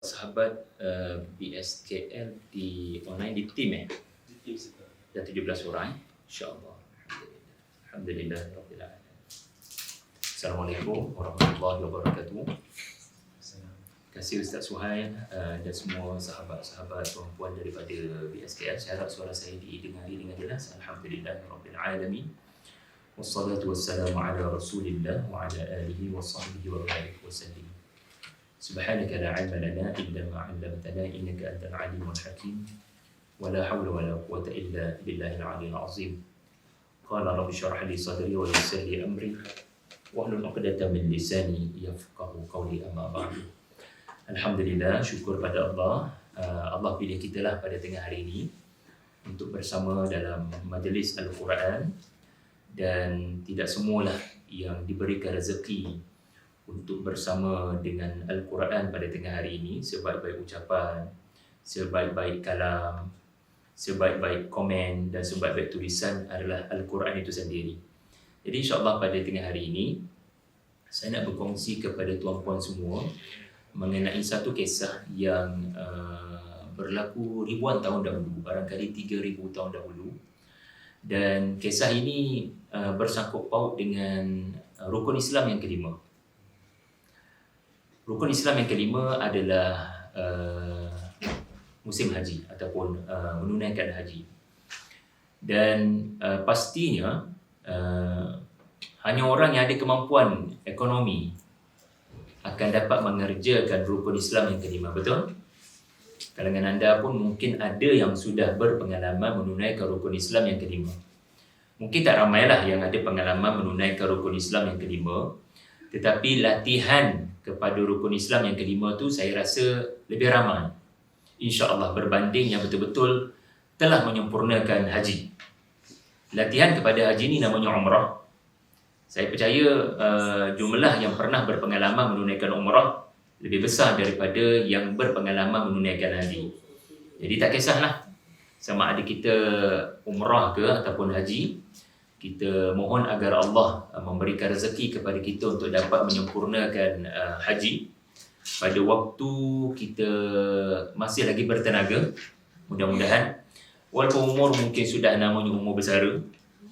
sahabat BSKL di online di tim dah 17 orang insya-Allah. Alhamdulillah rabbil alamin. Assalamualaikum warahmatullahi wabarakatuh. Terima kasih Ustaz Suhail dan semua sahabat-sahabat perempuan daripada BSKL. Saya harap suara saya didengari dengan jelas. Alhamdulillah rabbil alamin. Wassalatu wassalamu ala Rasulillah wa ala alihi wa sahbihi wa barik wasallim. Subhanaka la ilma lana illa ma 'allamtana innaka antal alimul hakim. Wala hawla wala quwwata illa billahil aliyyil azim. Qala rabbi shrah li sadri wa yassir li amri wahlul 'uqdatam min lisani yafqahu qawli amma ba'du. Alhamdulillah, syukur pada Allah. Allah pilih kita lah pada tengah hari ini untuk bersama dalam majlis Al-Quran, dan tidak semualah yang diberikan rezeki untuk bersama dengan Al-Quran pada tengah hari ini. Sebaik-baik ucapan, sebaik-baik kalam, sebaik-baik komen dan sebaik-baik tulisan adalah Al-Quran itu sendiri. Jadi insya-Allah pada tengah hari ini saya nak berkongsi kepada tuan-puan semua mengenai satu kisah yang berlaku ribuan tahun dahulu, barangkali 3,000 tahun dahulu. Dan kisah ini bersangkut paut dengan rukun Islam yang kelima. Rukun Islam yang kelima adalah musim haji ataupun menunaikan haji. Dan pastinya hanya orang yang ada kemampuan ekonomi akan dapat mengerjakan rukun Islam yang kelima, betul? Kalangan anda pun mungkin ada yang sudah berpengalaman menunaikan rukun Islam yang kelima. Mungkin tak ramailah yang ada pengalaman menunaikan rukun Islam yang kelima, tetapi latihan kepada rukun Islam yang kelima tu saya rasa lebih ramai, insya-Allah, berbanding yang betul-betul telah menyempurnakan haji. Latihan kepada haji ni namanya umrah. Saya percaya jumlah yang pernah berpengalaman menunaikan umrah lebih besar daripada yang berpengalaman menunaikan haji. Jadi tak kisahlah sama ada kita umrah ke ataupun haji, kita mohon agar Allah memberikan rezeki kepada kita untuk dapat menyempurnakan haji pada waktu kita masih lagi bertenaga. Mudah-mudahan, walaupun umur mungkin sudah namanya umur bersara,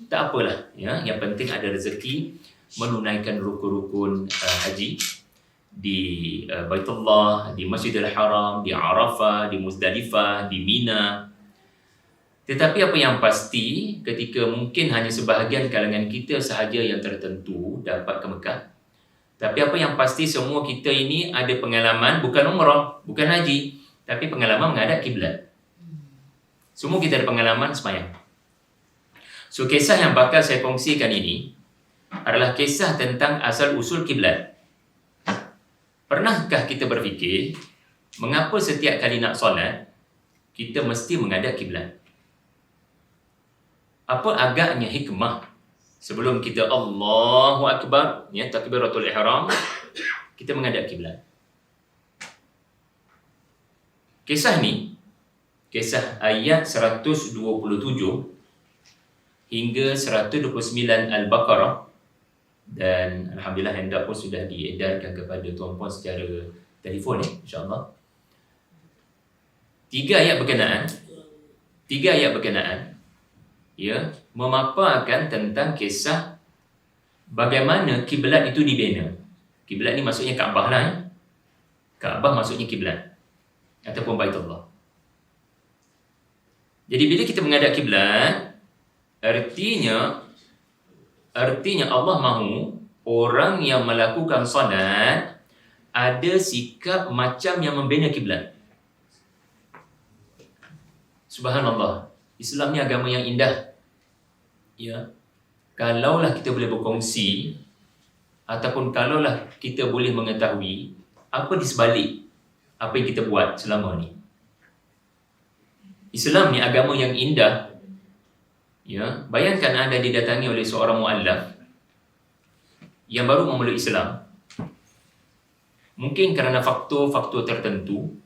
tak apalah, ya. Yang penting ada rezeki menunaikan rukun-rukun haji di Baitullah, di Masjidil Haram, di Arafah, di Muzdalifah, di Mina. Tetapi apa yang pasti, ketika mungkin hanya sebahagian kalangan kita sahaja yang tertentu dapat ke Mekah, tapi apa yang pasti semua kita ini ada pengalaman, bukan umrah, bukan haji, tapi pengalaman menghadap kiblat. Semua kita ada pengalaman sembahyang. So, kisah yang bakal saya kongsikan ini adalah kisah tentang asal-usul kiblat. Pernahkah kita berfikir, mengapa setiap kali nak solat, kita mesti menghadap kiblat? Apa agaknya hikmah sebelum kita Allahu Akbar, ya, takbiratul ihram, kita menghadap kiblat? Kisah ni, kisah ayat 127 hingga 129 Al-Baqarah, dan alhamdulillah handout pun sudah diedarkan kepada tuan-puan secara telefon, insya-Allah. Tiga ayat berkenaan ya, memaparkan tentang kisah bagaimana kiblat itu dibina. Kiblat ni maksudnya Kaabah lah, ya. Kaabah maksudnya kiblat ataupun Baitullah. Jadi bila kita menghadap kiblat, Artinya Allah mahu orang yang melakukan solat ada sikap macam yang membina kiblat. Subhanallah, Islam ni agama yang indah. Ya. Kalaulah kita boleh berkongsi ataupun kalaulah kita boleh mengetahui apa di sebalik apa yang kita buat selama ni. Islam ni agama yang indah. Ya, bayangkan anda didatangi oleh seorang muallaf yang baru memeluk Islam. Mungkin kerana faktor-faktor tertentu,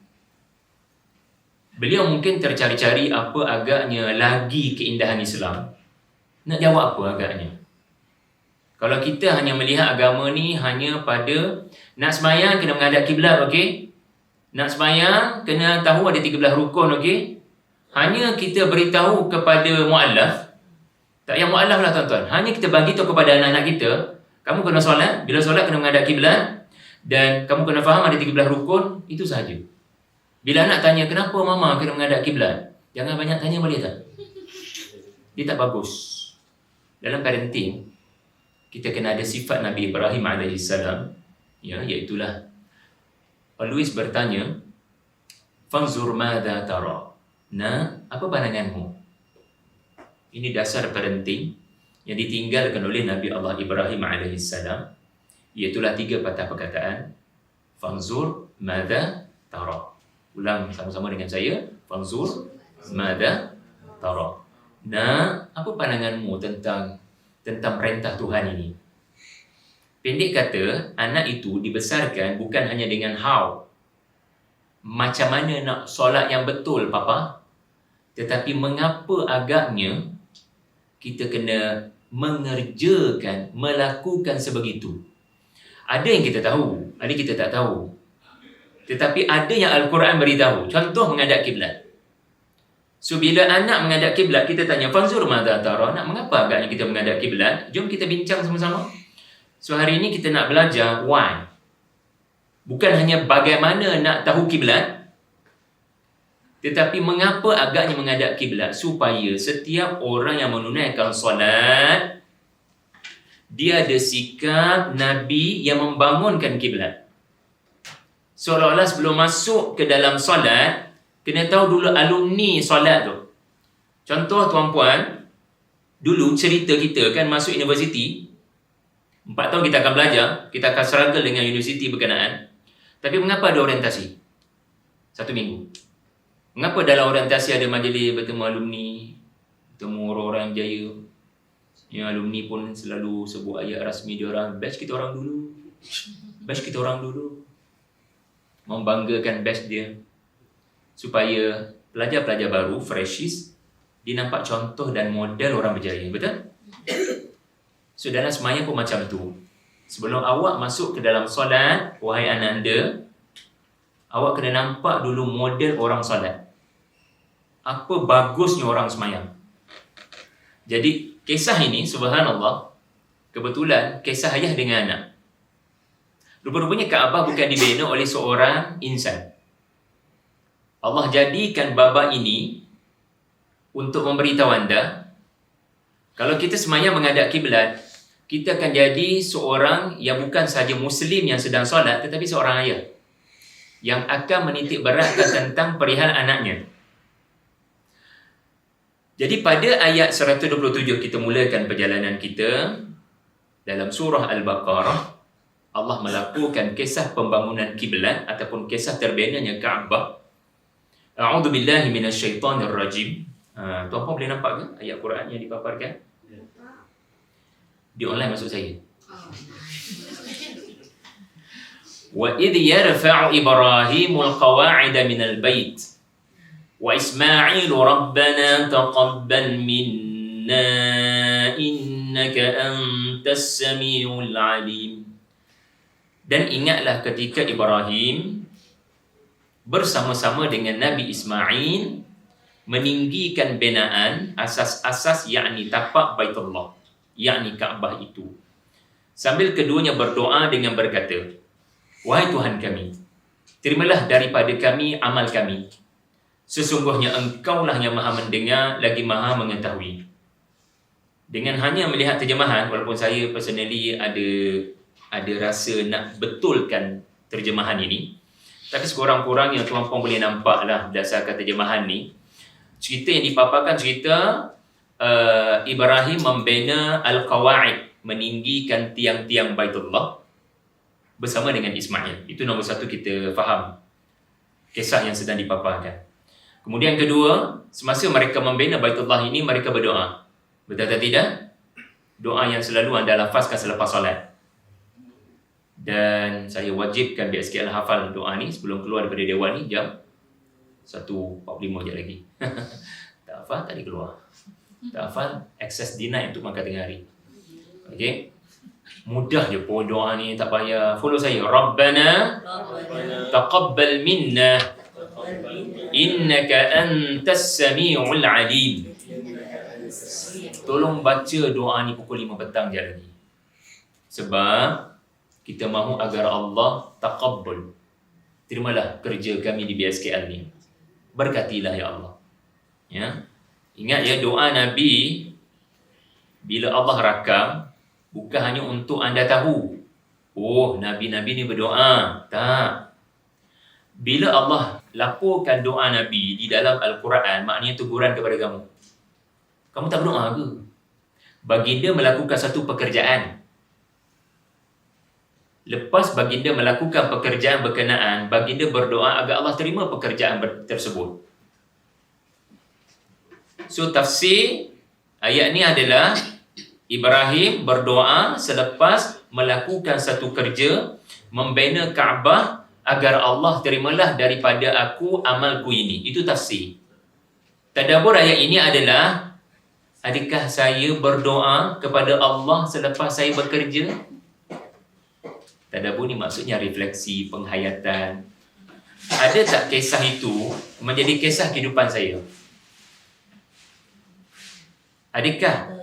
beliau mungkin tercari-cari apa agaknya lagi keindahan Islam. Nak jawab apa agaknya? Kalau kita hanya melihat agama ni hanya pada nak sembahyang kena menghadap kiblat, okey? Nak sembahyang, kena tahu ada 13 rukun, okey? Hanya kita beritahu kepada mu'allaf, tak payah mu'allaf lah tuan-tuan. Hanya kita bagi tahu kepada anak-anak kita, kamu kena solat, bila solat kena menghadap kiblat, dan kamu kena faham ada 13 rukun, itu sahaja. Bila anak tanya, kenapa mama kena menghadap kiblat? Jangan banyak tanya, boleh tak? Dia tak bagus. Dalam parenting, kita kena ada sifat Nabi Ibrahim AS, ya, iaitulah always bertanya, fanzur madza tara. Nah, apa pandanganmu? Ini dasar parenting yang ditinggalkan oleh Nabi Allah Ibrahim AS, iaitulah 3 patah perkataan. Fanzur madza tara. Ulang sama-sama dengan saya. Fanzur madza tara. Nah, apa pandanganmu tentang perintah Tuhan ini? Pendek kata, anak itu dibesarkan bukan hanya dengan how, macam mana nak solat yang betul, papa, tetapi mengapa agaknya kita kena mengerjakan, melakukan sebegitu. Ada yang kita tahu, ada yang kita tak tahu. Tetapi ada yang Al-Quran beritahu. Contoh, menghadap kiblat. So, bila anak menghadap kiblat, kita tanya, fanzur madza tara. Nak, mengapa agaknya kita menghadap kiblat? Jom kita bincang sama-sama. So, hari ini kita nak belajar why. Bukan hanya bagaimana nak tahu kiblat, tetapi mengapa agaknya menghadap kiblat, supaya setiap orang yang menunaikan solat, dia ada sikap Nabi yang membangunkan kiblat. Seolah-olah sebelum masuk ke dalam solat, kena tahu dulu alumni solat tu. Contoh tuan-puan, dulu cerita kita kan masuk universiti, 4 tahun kita akan belajar, kita akan struggle dengan universiti berkenaan. Tapi mengapa ada orientasi? 1 minggu. Mengapa dalam orientasi ada majlis bertemu alumni, bertemu orang-orang yang berjaya? Yang alumni pun selalu sebut ayat rasmi dia orang, batch kita orang dulu. Batch kita orang dulu. Membanggakan batch dia. Supaya pelajar-pelajar baru, freshies, dia nampak contoh dan model orang berjaya. Betul? So, dalam sembahyang pun macam tu. Sebelum awak masuk ke dalam solat, wahai ananda, awak kena nampak dulu model orang solat. Apa bagusnya orang sembahyang. Jadi, kisah ini, subhanallah, kebetulan kisah ayah dengan anak. Rupa-rupanya Kaabah bukan dibina oleh seorang insan. Allah jadikan baba ini untuk memberitahu anda, kalau kita sembahyang menghadap kiblat, kita akan jadi seorang yang bukan sahaja Muslim yang sedang solat, tetapi seorang ayah yang akan menitik beratkan tentang perihal anaknya. Jadi pada ayat 127 kita mulakan perjalanan kita. Dalam surah Al-Baqarah, Allah melakukan kisah pembangunan kiblat ataupun kisah terbinanya Kaabah. A'udzu billahi minasyaitonir rajim. Tuan-puan boleh nampak ke ayat Quran yang dipaparkan? Di online maksud saya. Wa idh yarfa'u Ibrahimul qawa'ida minal bait wa Ismail rabbana taqabbal minna innaka antas samiul alim. Dan ingatlah ketika Ibrahim bersama-sama dengan Nabi Ismail meninggikan binaan asas-asas, yakni tapak Baitullah, yakni Kaabah itu. Sambil keduanya berdoa dengan berkata, wahai Tuhan kami, terimalah daripada kami amal kami. Sesungguhnya Engkaulah yang maha mendengar lagi maha mengetahui. Dengan hanya melihat terjemahan, walaupun saya personally ada rasa nak betulkan terjemahan ini, tapi sekurang-kurang yang tuan-puan boleh nampak lah berdasarkan terjemahan ni, cerita yang dipaparkan cerita Ibrahim membina Al-Qawa'id, meninggikan tiang-tiang Baitullah bersama dengan Ismail. Itu nombor 1 kita faham kisah yang sedang dipaparkan. Kemudian kedua, semasa mereka membina Baitullah ini, mereka berdoa. Betul atau tidak? Doa yang selalu anda lafazkan selepas solat. Dan saya wajibkan biar sikit hafal doa ni sebelum keluar daripada dewan ni jam 1.45 je lagi. Tak hafal, tak boleh keluar. Tak hafal, access denied untuk makan tengah hari. Okey? Mudah je pun doa ni, tak payah. Follow saya. Rabbana taqabbal minna innaka antas sami'ul alim. Tolong baca doa ni pukul 5 petang je lagi. Sebab kita mahu agar Allah taqabbal. Terimalah kerja kami di BSKL ni. Berkatilah ya Allah. Ya. Ingat ya, doa Nabi bila Allah rakam bukan hanya untuk anda tahu, oh Nabi-Nabi ni berdoa. Tak. Bila Allah laporkan doa Nabi di dalam Al-Quran, maknanya teguran kepada kamu. Kamu tak berdoa ke? Baginda melakukan satu pekerjaan. Lepas baginda melakukan pekerjaan berkenaan, baginda berdoa agar Allah terima pekerjaan tersebut. So tafsir ayat ni adalah Ibrahim berdoa selepas melakukan satu kerja membina Kaabah agar Allah terimalah daripada aku amalku ini. Itu tafsir. Tadabbur ayat ini adalah, adakah saya berdoa kepada Allah selepas saya bekerja? Tadabbur ni maksudnya refleksi, penghayatan. Ada tak kisah itu menjadi kisah kehidupan saya? Adakah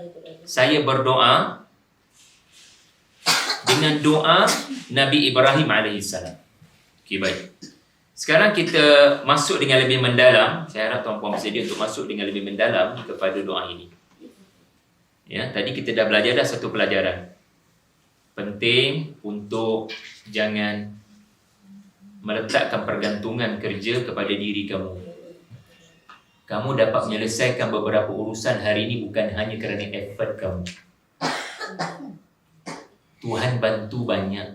saya berdoa dengan doa Nabi Ibrahim AS? Okey, baik. Sekarang kita masuk dengan lebih mendalam. Saya harap tuan-puan bersedia untuk masuk dengan lebih mendalam kepada doa ini. Ya, tadi kita dah belajar dah satu pelajaran. Penting untuk jangan meletakkan pergantungan kerja kepada diri kamu. Kamu dapat menyelesaikan beberapa urusan hari ini bukan hanya kerana effort kamu. Tuhan bantu banyak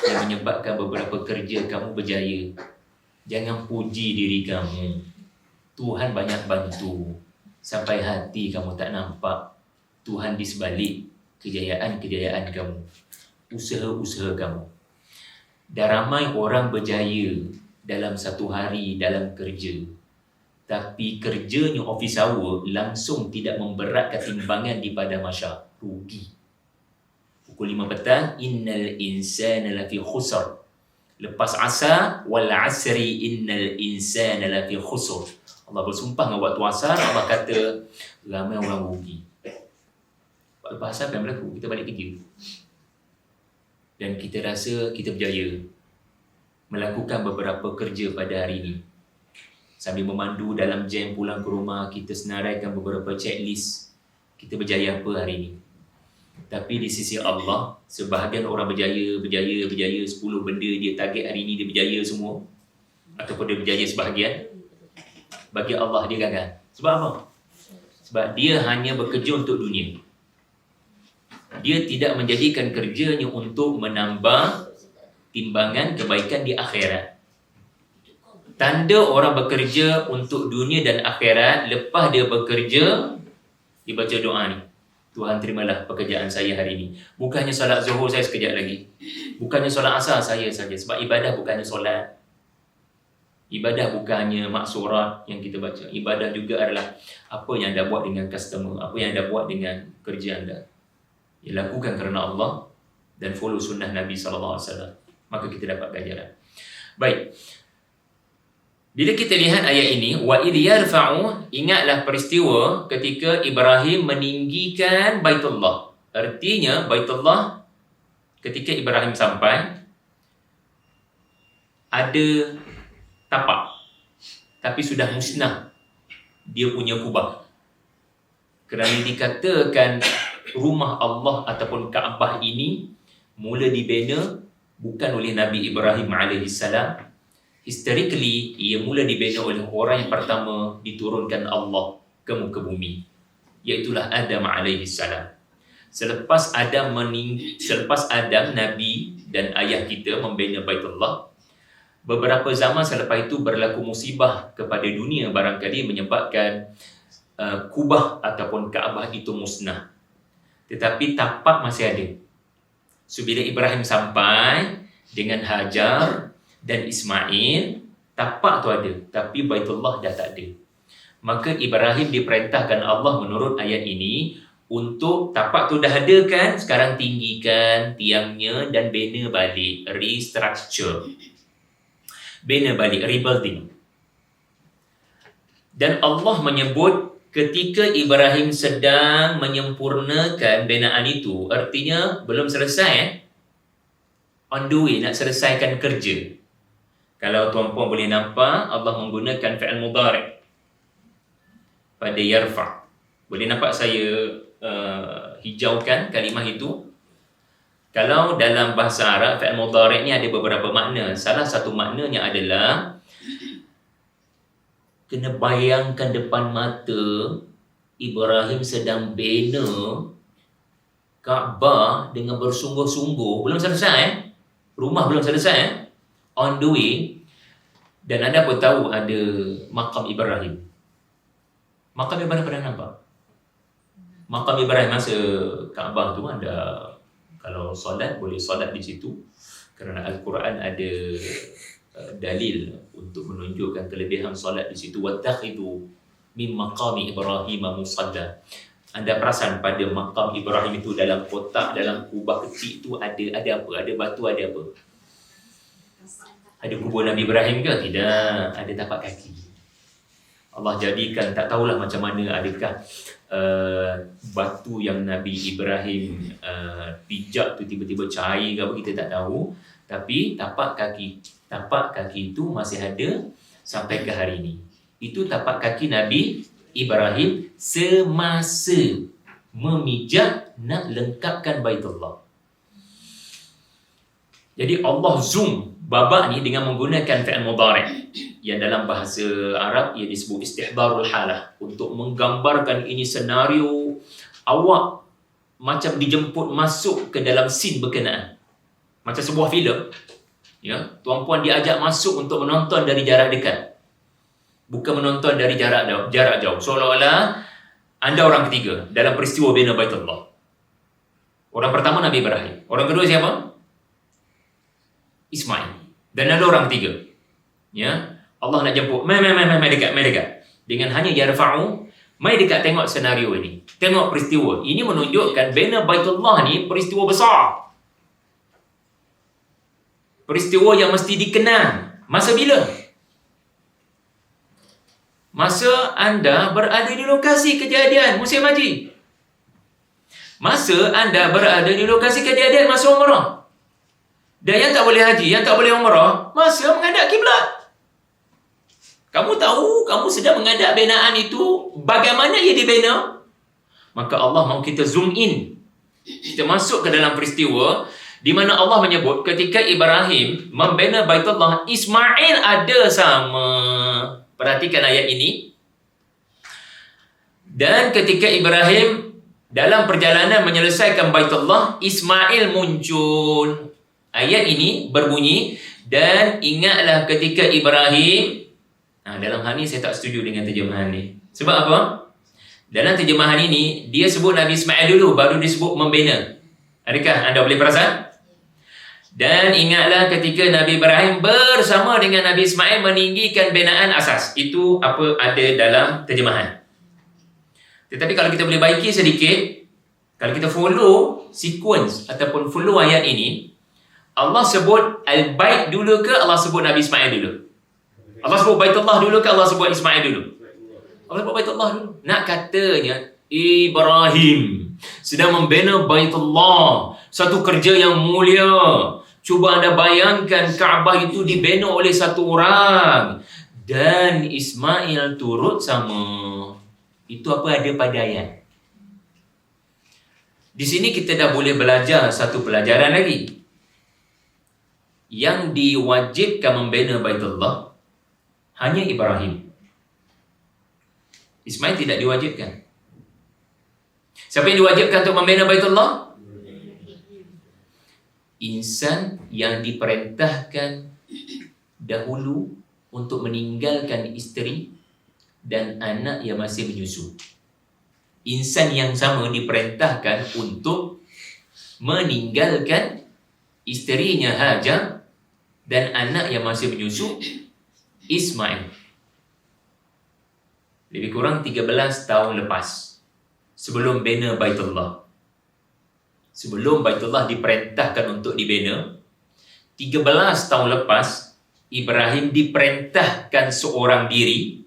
yang menyebabkan beberapa kerja kamu berjaya. Jangan puji diri kamu. Tuhan banyak bantu sampai hati kamu tak nampak Tuhan di sebalik kejayaan-kejayaan kamu, usaha-usaha kamu. Dan ramai orang berjaya dalam satu hari dalam kerja, tapi kerjanya office hour langsung tidak memberatkan timbangan di pada masyarakat. Rugi. Pukul 5 petang, innal insana lafi khusr. Lepas asar, wal asri innal insana lafi khusr. Allah bersumpah dengan waktu asar, Allah kata ramai orang rugi. Lepas asar apa yang berlaku? Kita balik kerja. Dan kita rasa kita berjaya melakukan beberapa kerja pada hari ini. Sambil memandu dalam jam pulang ke rumah, kita senaraikan beberapa checklist. Kita berjaya apa hari ini. Tapi di sisi Allah, sebahagian orang berjaya 10 benda dia target hari ini, dia berjaya semua. Ataupun dia berjaya sebahagian. Bagi Allah dia gagal. Sebab apa? Sebab dia hanya bekerja untuk dunia. Dia tidak menjadikan kerjanya untuk menambah timbangan kebaikan di akhirat. Tanda orang bekerja untuk dunia dan akhirat, lepas dia bekerja, dia baca doa ni. Tuhan terimalah pekerjaan saya hari ini. Bukannya solat zuhur saya sekejap lagi. Bukannya solat asar saya saja. Sebab ibadah bukannya solat. Ibadah bukannya maksurat yang kita baca. Ibadah juga adalah apa yang anda buat dengan customer. Apa yang anda buat dengan kerja anda. Ya, lakukan kerana Allah dan follow sunnah Nabi SAW. Maka kita dapat ganjaran. Baik. Bila kita lihat ayat ini, wa idh yarfa'u, ingatlah peristiwa ketika Ibrahim meninggikan Baitullah. Artinya Baitullah ketika Ibrahim sampai ada tapak, tapi sudah musnah dia punya kubah. Kerana dikatakan rumah Allah ataupun Kaabah ini mula dibina bukan oleh Nabi Ibrahim alaihissalam. Historically, ia mula dibina oleh orang yang pertama diturunkan Allah ke muka bumi, iaitulah Adam alaihissalam. Selepas Adam Nabi dan ayah kita membina Baitullah, beberapa zaman selepas itu berlaku musibah kepada dunia, barangkali menyebabkan kubah ataupun Kaabah itu musnah. Tetapi tapak masih ada. So bila Ibrahim sampai dengan Hajar dan Ismail, tapak tu ada, tapi Baitullah dah tak ada. Maka Ibrahim diperintahkan Allah menurut ayat ini, untuk tapak tu dah ada kan, sekarang tinggikan tiangnya dan bina balik, restructure. Bina balik, rebuilding. Dan Allah menyebut ketika Ibrahim sedang menyempurnakan binaan itu, artinya belum selesai, on the way nak selesaikan kerja. Kalau tuan-puan boleh nampak, Allah menggunakan fi'il mudhari' pada yarfa'. Boleh nampak saya hijaukan kalimah itu. Kalau dalam bahasa Arab, fi'il mudhari' ni ada beberapa makna. Salah satu maknanya adalah kena bayangkan depan mata Ibrahim sedang bina Kaabah dengan bersungguh-sungguh. Belum selesai, rumah belum selesai, on the way. Dan anda pun tahu ada makam Ibrahim. Makam Ibrahim pernah nampak? Makam Ibrahim masa Kaabah tu ada, kalau solat boleh solat di situ, kerana Al-Quran ada dalil untuk menunjukkan kelebihan solat di situ. Wattakhidhu min maqami Ibrahim musalla. Anda perasan pada makam Ibrahim itu dalam kotak, dalam kubah kecil itu ada apa? Ada batu, ada apa? Ada kubur Nabi Ibrahim ke? Tidak, ada tapak kaki. Allah jadikan, tak tahulah macam mana, adakah batu yang Nabi Ibrahim pijak tu tiba-tiba cair ke apa, kita tak tahu. Tapi tapak kaki itu masih ada sampai ke hari ini. Itu tapak kaki Nabi Ibrahim semasa memijak nak lengkapkan Baitullah. Jadi Allah zoom babak ni dengan menggunakan fi'il mudhari' yang dalam bahasa Arab ia disebut istihdharul halah, untuk menggambarkan ini senario awak macam dijemput masuk ke dalam scene berkenaan. Macam sebuah filem, ya, tuan-puan diajak masuk untuk menonton dari jarak dekat. Bukan menonton dari jarak jauh. Seolah-olah anda orang ketiga dalam peristiwa bina Baitullah. Orang pertama Nabi Ibrahim. Orang kedua siapa? Ismail. Dan ada orang ketiga. Ya, Allah nak jemput, mai dekat. Dengan hanya yarfa'u, mai dekat tengok senario ini. Tengok peristiwa. Ini menunjukkan bina Baitullah ni peristiwa besar. Peristiwa yang mesti dikenang. Masa bila? Masa anda berada di lokasi kejadian musim haji. Masa anda berada di lokasi kejadian masa umrah. Dan yang tak boleh haji, yang tak boleh umrah, masa menghadap kiblat. Kamu tahu, kamu sedang menghadap binaan itu, bagaimana ia dibina? Maka Allah mahu kita zoom in. Kita masuk ke dalam peristiwa di mana Allah menyebut ketika Ibrahim membina Baitullah, Ismail ada sama. Perhatikan ayat ini. Dan ketika Ibrahim dalam perjalanan menyelesaikan Baitullah, Ismail muncul. Ayat ini berbunyi, dan ingatlah ketika Ibrahim. Dalam hal ini saya tak setuju dengan terjemahan ni. Sebab apa? Dalam terjemahan ini, dia sebut Nabi Ismail dulu, baru disebut membina. Adakah anda boleh perasan? Dan ingatlah ketika Nabi Ibrahim bersama dengan Nabi Ismail meninggikan binaan asas. Itu apa ada dalam terjemahan. Tetapi kalau kita boleh baiki sedikit, kalau kita follow sequence ataupun follow ayat ini, Allah sebut Al-Bait dulu ke Allah sebut Nabi Ismail dulu? Allah sebut Baitullah dulu ke Allah sebut Ismail dulu? Allah sebut Baitullah dulu. Nak katanya Ibrahim sedang membina Baitullah, satu kerja yang mulia. Cuba anda bayangkan Kaabah itu dibina oleh satu orang dan Ismail turut sama. Itu apa ada pada ayat. Di sini kita dah boleh belajar satu pelajaran lagi. Yang diwajibkan membina Baitullah hanya Ibrahim. Ismail tidak diwajibkan. Siapa yang diwajibkan untuk membina Baitullah? Insan yang diperintahkan dahulu untuk meninggalkan isteri dan anak yang masih menyusu. Insan yang sama diperintahkan untuk meninggalkan isterinya Hajar dan anak yang masih menyusu Ismail. Lebih kurang 13 tahun lepas. sebelum bina Baitullah. Sebelum Baitullah diperintahkan untuk dibina, 13 tahun lepas, Ibrahim diperintahkan seorang diri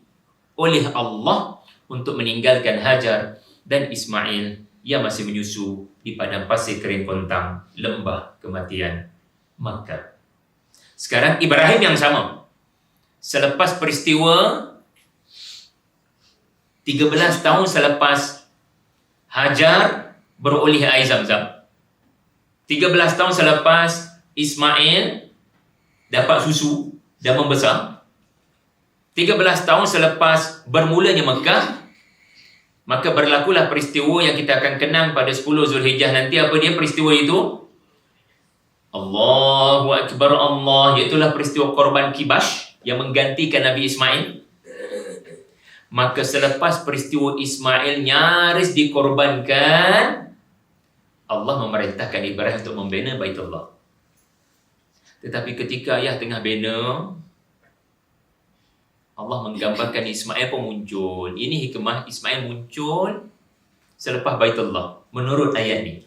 oleh Allah untuk meninggalkan Hajar dan Ismail yang masih menyusu di padang pasir kering kontang, lembah kematian Makkah. Sekarang Ibrahim yang sama. Selepas peristiwa 13 tahun selepas Hajar beroleh air Zam-Zam, 13 tahun selepas Ismail dapat susu dan membesar, 13 tahun selepas bermulanya Mekah, maka berlakulah peristiwa yang kita akan kenang pada 10 Zulhijjah nanti. Apa dia peristiwa itu? Allahu Akbar Allah, iaitulah peristiwa korban Kibash yang menggantikan Nabi Ismail. Maka selepas peristiwa Ismail nyaris dikorbankan, Allah memerintahkan Ibrahim untuk membina Baitullah. Tetapi ketika ayah tengah bina, Allah menggambarkan Ismail pun muncul. Ini hikmah, Ismail muncul selepas Baitullah menurut ayat ni.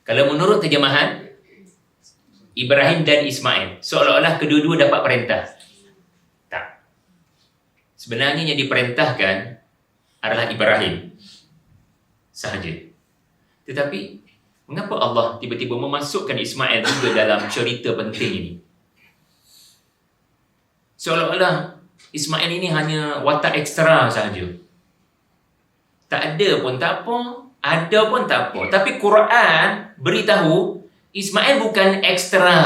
Kalau menurut terjemahan, Ibrahim dan Ismail, seolah-olah kedua-dua dapat perintah. Tak. Sebenarnya yang diperintahkan adalah Ibrahim sahaja. Tetapi mengapa Allah tiba-tiba memasukkan Ismail juga dalam cerita penting ini? Seolah-olah Ismail ini hanya watak ekstra sahaja. Tak ada pun tak apa, ada pun tak apa. Tapi Quran beritahu Ismail bukan ekstra.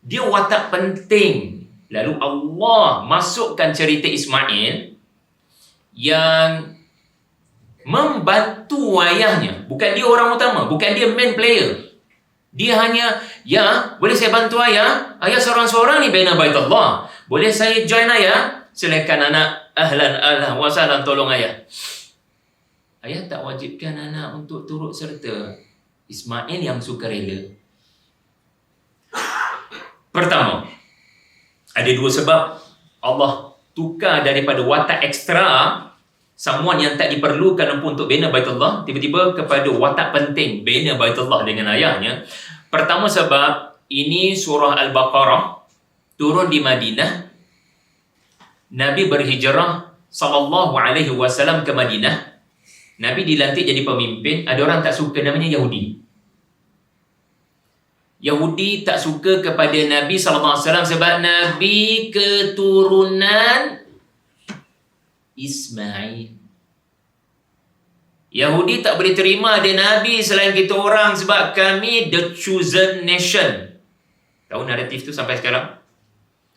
Dia watak penting. Lalu Allah masukkan cerita Ismail yang membantu ayahnya. Bukan dia orang utama, bukan dia main player. Dia hanya, ya, boleh saya bantu ayah? Ayah seorang-seorang ni bina Baitullah. Boleh saya join ayah? Silakan anak, ahlan wa sahlan, tolong ayah. Ayah tak wajibkan anak untuk turut serta. Ismail yang sukarela. Pertama, ada dua sebab Allah tukar daripada watak ekstra, someone yang tak diperlukan untuk bina Baitullah, tiba-tiba kepada watak penting, bina Baitullah dengan ayahnya. Pertama sebab, ini surah Al-Baqarah turun di Madinah. Nabi berhijrah SAW ke Madinah. Nabi dilantik jadi pemimpin. Ada orang tak suka, namanya Yahudi. Yahudi tak suka kepada Nabi SAW sebab Nabi keturunan Ismail. Yahudi tak boleh terima ada Nabi selain kita orang sebab kami the chosen nation. Tahu naratif tu sampai sekarang?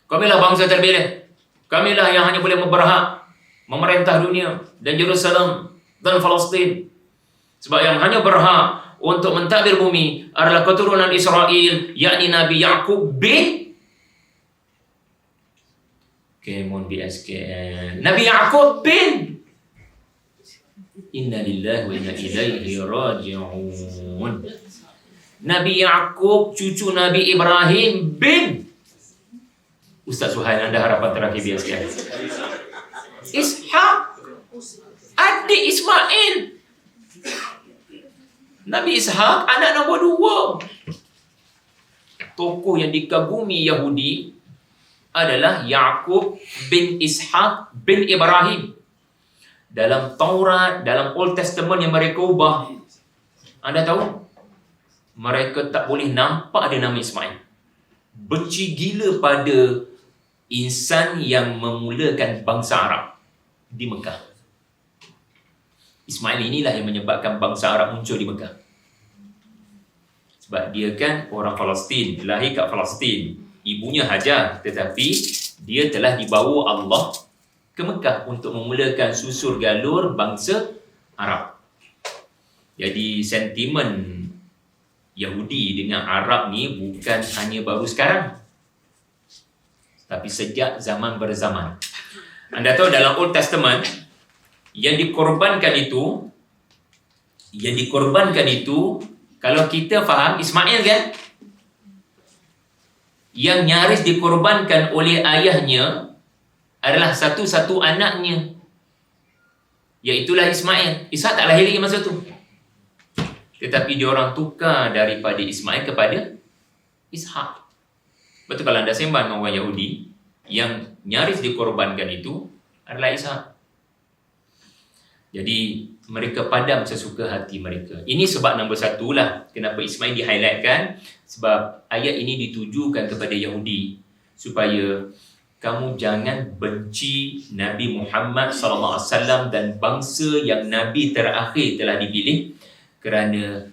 Kamilah bangsa terpilih. Kamilah yang hanya boleh berhak memerintah dunia dan Jerusalem dan Palestin. Sebab yang hanya berhak untuk mentadbir bumi adalah keturunan Israel, yakni Nabi Yaqub bin Kemon BSKN. Nabi Yaqub bin Inna lillahi wa inna ilaihi raji'un. Nabi Yaqub cucu Nabi Ibrahim bin Ustaz Suhail, anda harapan terakhir BSKN. Ishaq, adik Ismail. Nabi Ishaq anak nombor 2. Tokoh yang dikagumi Yahudi adalah Yaqub bin Ishaq bin Ibrahim. Dalam Taurat, dalam Old Testament yang mereka ubah, anda tahu, mereka tak boleh nampak ada nama Ismail. Benci gila pada insan yang memulakan bangsa Arab di Mekah. Ismail inilah yang menyebabkan bangsa Arab muncul di Mekah. Sebab dia kan orang Palestin, lahir kat Palestin. Ibunya Hajar, tetapi dia telah dibawa Allah ke Mekah untuk memulakan susur galur bangsa Arab. Jadi sentimen Yahudi dengan Arab ni bukan hanya baru sekarang, tapi sejak zaman berzaman. Anda tahu dalam Old Testament yang dikorbankan itu, kalau kita faham Ismail kan, yang nyaris dikorbankan oleh ayahnya adalah satu-satu anaknya. Iaitulah Ismail. Ishak tak lahir lagi masa tu. Tetapi diorang tukar daripada Ismail kepada Ishak. Betul kalau anda sembah dengan orang Yahudi, yang nyaris dikorbankan itu adalah Ishak. Jadi mereka padam sesuka hati mereka. Ini sebab nombor satu lah kenapa Ismail di-highlightkan. Sebab ayat ini ditujukan kepada Yahudi supaya kamu jangan benci Nabi Muhammad SAW dan bangsa yang Nabi terakhir telah dipilih, kerana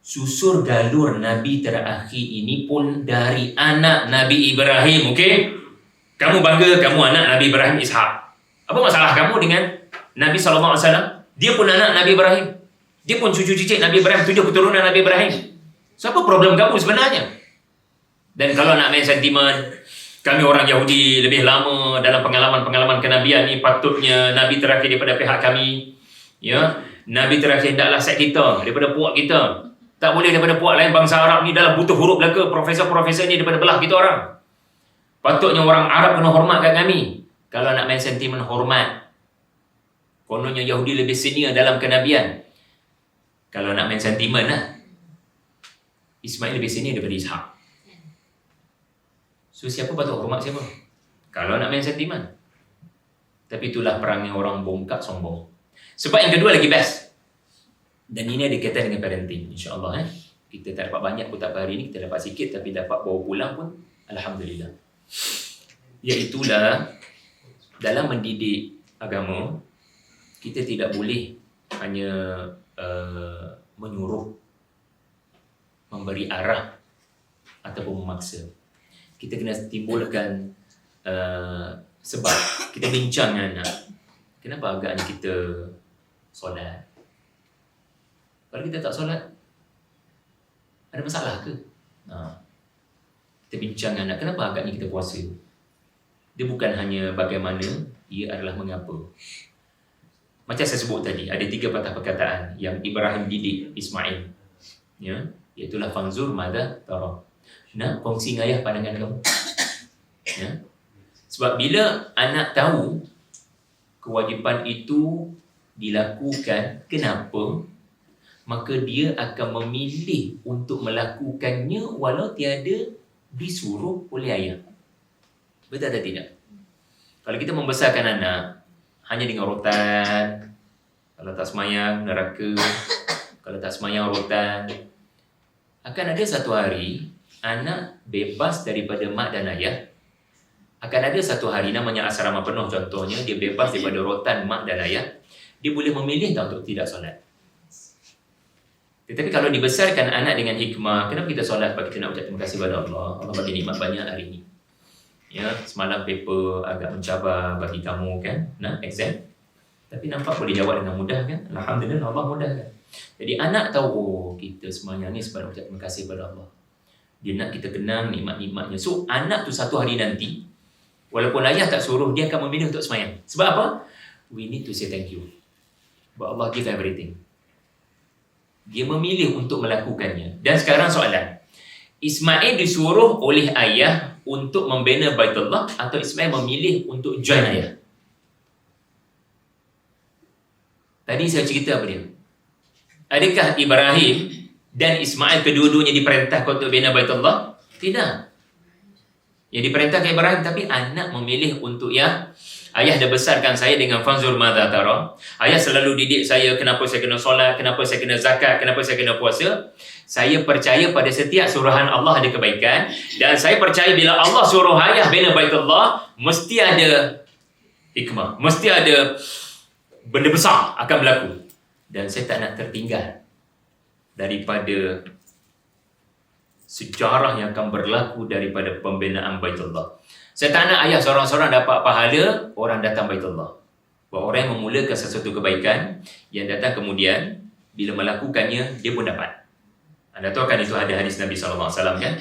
susur galur Nabi terakhir ini pun dari anak Nabi Ibrahim. Okey? Kamu bangga kamu anak Nabi Ibrahim, Ishak. Apa masalah kamu dengan Nabi SAW? Dia pun anak Nabi Ibrahim. Dia pun cucu cicit Nabi Ibrahim, 7 keturunan Nabi Ibrahim. So apa problem kamu sebenarnya? Dan kalau nak main sentimen, kami orang Yahudi lebih lama dalam pengalaman-pengalaman kenabian ni, patutnya Nabi terakhir daripada pihak kami. Ya, Nabi terakhir hendaklah set kita daripada puak kita. Tak boleh daripada puak lain. Bangsa Arab ni dalam butuh huruf belaka. Profesor-profesor ni daripada belah kita orang. Patutnya orang Arab kena hormat kat kami. Kalau nak main sentimen hormat, kononnya Yahudi lebih senior dalam kenabian. Kalau nak main sentimen lah, Ismail lebih senior daripada Ishak. So siapa patut hormat siapa? Kalau nak main sentimen. Tapi itulah perangnya orang bongkak sombong. Sebab yang kedua lagi best. Dan ini ada kaitan dengan parenting, insya-Allah. Kita tak dapat banyak pun tak hari ni, kita dapat sikit, tapi dapat bawa pulang pun alhamdulillah. Iaitulah dalam mendidik agama, kita tidak boleh hanya menyuruh, memberi arah ataupun memaksa. Kita kena timbulkan sebab. Kita bincang dengan anak, kenapa agaknya kita solat? Kalau kita tak solat, ada masalah ke? Kita bincang dengan anak, kenapa agaknya kita puasa? Dia bukan hanya bagaimana, ia adalah mengapa. Macam saya sebut tadi, ada 3 patah perkataan yang Ibrahim didik Ismail. Ya, iaitulah fanzur madza tara. Nak kongsi dengan ayah pandangan kamu. Ya. Sebab bila anak tahu kewajipan itu dilakukan, kenapa, maka dia akan memilih untuk melakukannya walau tiada disuruh oleh ayah. Betul atau tidak? Kalau kita membesarkan anak hanya dengan rotan, kalau tak semayang neraka, kalau tak semayang rotan, akan ada satu hari anak bebas daripada mak dan ayah. Akan ada satu hari, namanya asrama penuh contohnya, dia bebas daripada rotan mak dan ayah. Dia boleh memilih tak untuk tidak solat. Tetapi kalau dibesarkan anak dengan hikmah, kenapa kita solat? Sebab kita nak ucap terima kasih kepada Allah. Allah bagi nikmat banyak hari ini. Ya, semalam paper agak mencabar bagi kamu kan, nak exam. Tapi nampak boleh jawab dengan mudah kan? Alhamdulillah, Allah mudahkan. Jadi anak tahu, oh kita semuanya ni sebab ucap terima kasih kepada Allah. Dia nak kita kenang nikmat-nikmatnya. So anak tu satu hari nanti, walaupun ayah tak suruh, dia akan memilih untuk semayang. Sebab apa? We need to say thank you. But Allah give everything. Dia memilih untuk melakukannya. Dan sekarang soalan, Ismail disuruh oleh ayah untuk membina Baitullah atau Ismail memilih untuk join ayah? Tadi saya cerita apa dia? Adakah Ibrahim dan Ismail kedua-duanya diperintahkan untuk bina Baitullah? Tidak. Yang diperintahkan Ibrahim, tapi anak memilih untuk yang ayah dah besarkan saya dengan fanzur madza tara. Ayah selalu didik saya kenapa saya kena solat, kenapa saya kena zakat, kenapa saya kena puasa. Saya percaya pada setiap suruhan Allah ada kebaikan, dan saya percaya bila Allah suruh ayah bina Baitullah, mesti ada hikmah, mesti ada benda besar akan berlaku. Dan saya tak nak tertinggal daripada sejarah yang akan berlaku daripada pembinaan Baitullah. Saya tak nak ayah seorang-seorang dapat pahala orang datang Baitullah. Bahawa orang yang memulakan sesuatu kebaikan, yang datang kemudian bila melakukannya dia pun dapat. Anda tahu kan itu ada hadis Nabi SAW kan?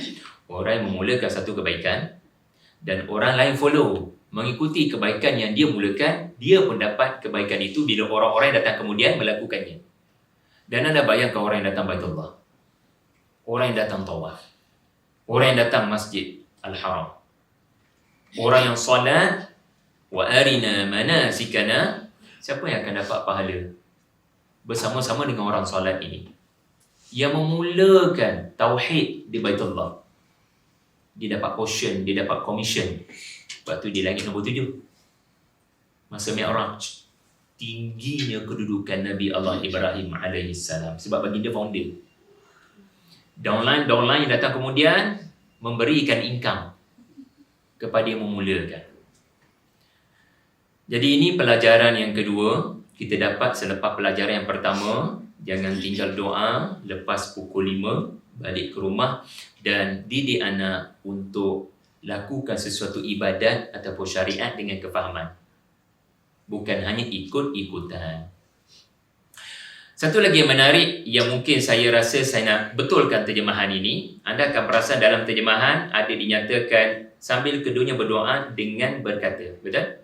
Orang yang memulakan satu kebaikan dan orang lain follow, mengikuti kebaikan yang dia mulakan, dia pun dapat kebaikan itu bila orang-orang yang datang kemudian melakukannya. Dan anda bayangkan orang yang datang Baitullah, orang yang datang tawaf, orang yang datang Masjid Al-Haram, orang yang salat, wa arina manasikana, Siapa yang akan dapat pahala bersama-sama dengan orang solat ini? Yang memulakan tauhid di Baitullah, dia dapat portion, dia dapat commission. Sebab tu di langit nombor 7, masa Mi'raj, tingginya kedudukan Nabi Allah Ibrahim alaihissalam, sebab baginda founder. Downline yang datang kemudian memberikan income kepada yang memulakan. Jadi ini pelajaran yang kedua kita dapat selepas pelajaran yang pertama. Jangan tinggal doa lepas pukul 5, balik ke rumah dan didik anak untuk lakukan sesuatu ibadat ataupun syariat dengan kefahaman, bukan hanya ikut-ikutan. Satu lagi yang menarik yang mungkin saya rasa saya nak betulkan terjemahan ini. Anda akan perasan dalam terjemahan ada dinyatakan sambil keduanya berdoa dengan berkata. Betul?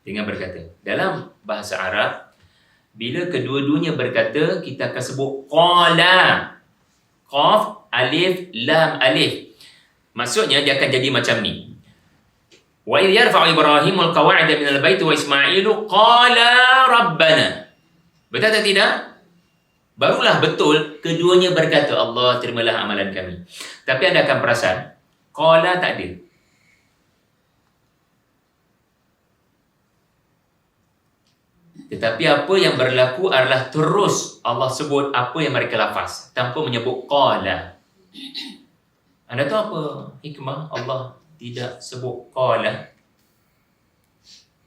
Dengan berkata. Dalam bahasa Arab, bila kedua-duanya berkata, kita akan sebut qala. Qaf, alif, lam, alif. Maksudnya dia akan jadi macam ni. Wa idh yarfa'u Ibrahimul qawa'ida minal baiti wa Ismailu qala rabbana. Betul atau tidak? Barulah betul keduanya berkata, Allah terimalah amalan kami. Tapi anda akan perasan, qala tak ada. Tetapi apa yang berlaku adalah terus Allah sebut apa yang mereka lafaz tanpa menyebut qala. Anda tahu apa hikmah Allah tidak sebut qala?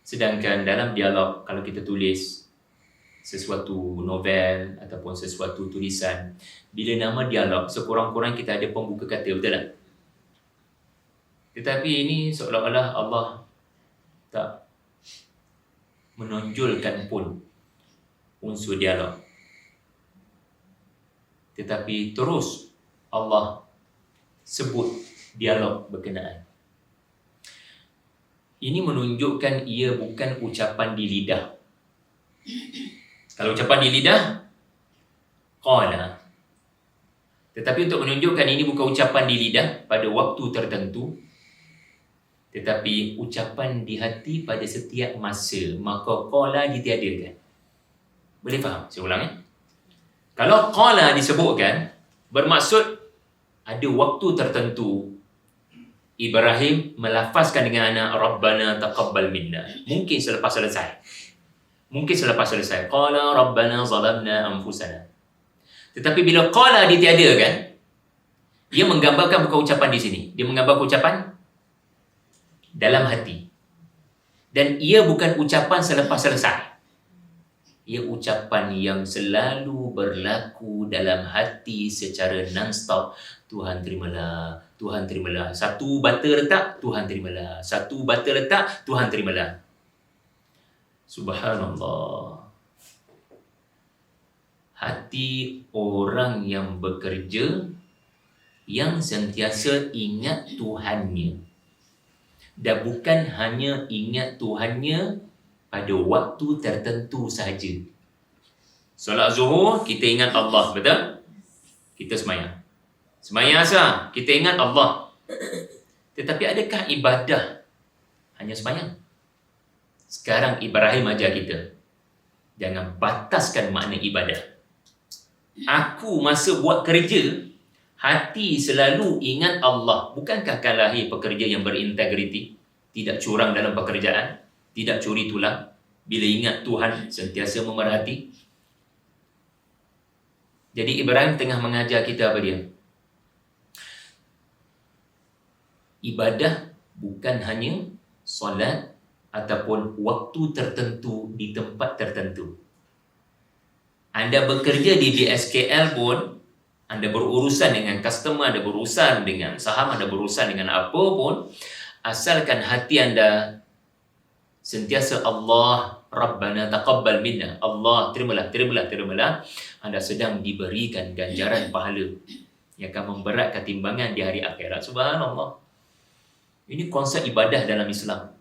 Sedangkan dalam dialog, kalau kita tulis sesuatu novel ataupun sesuatu tulisan, bila nama dialog, sekurang-kurang kita ada pembuka kata, betul tak? Tetapi ini seolah-olah Allah tak menonjolkan pun unsur dialog. Tetapi terus Allah sebut dialog berkenaan. Ini menunjukkan ia bukan ucapan di lidah. Kalau ucapan di lidah, qala. Tetapi untuk menunjukkan ini bukan ucapan di lidah pada waktu tertentu, tetapi ucapan di hati pada setiap masa, maka qala ditiadakan. Boleh faham? Saya ulang. Kalau qala disebutkan, bermaksud ada waktu tertentu Ibrahim melafazkan dengan anak, Rabbana taqabbal minna. Mungkin selepas selesai. Qala Rabbana zalamna anfusana. Tetapi bila qala ditiadakan, dia menggambarkan bukan ucapan di sini. Dia menggambarkan ucapan dalam hati. Dan ia bukan ucapan selepas selesai. Ia ucapan yang selalu berlaku dalam hati secara non-stop. Tuhan terimalah, Tuhan terimalah. Satu bata letak, Tuhan terimalah. Satu bata letak, Tuhan terimalah. Subhanallah. Hati orang yang bekerja, yang sentiasa ingat Tuhannya. Dan bukan hanya ingat Tuhannya pada waktu tertentu sahaja. Solat zuhur, kita ingat Allah, betul? Kita semayang. Semayang asar, kita ingat Allah. Tetapi adakah ibadah hanya semayang? Sekarang Ibrahim ajar kita, jangan bataskan makna ibadah. Aku masa buat kerja, hati selalu ingat Allah. Bukankah akan lahir pekerja yang berintegriti, tidak curang dalam pekerjaan, tidak curi tulang, bila ingat Tuhan sentiasa memerhati? Jadi Ibrahim tengah mengajar kita apa dia? Ibadah bukan hanya solat ataupun waktu tertentu di tempat tertentu. Anda bekerja di BSKL pun, Anda berurusan dengan customer, Anda berurusan dengan saham, Anda berurusan dengan apa pun, asalkan hati Anda sentiasa Allah, Rabbana taqabbal minna, Allah terimalah, Anda sedang diberikan ganjaran pahala yang akan memberatkan timbangan di hari akhirat. Subhanallah. Ini konsep ibadah dalam Islam.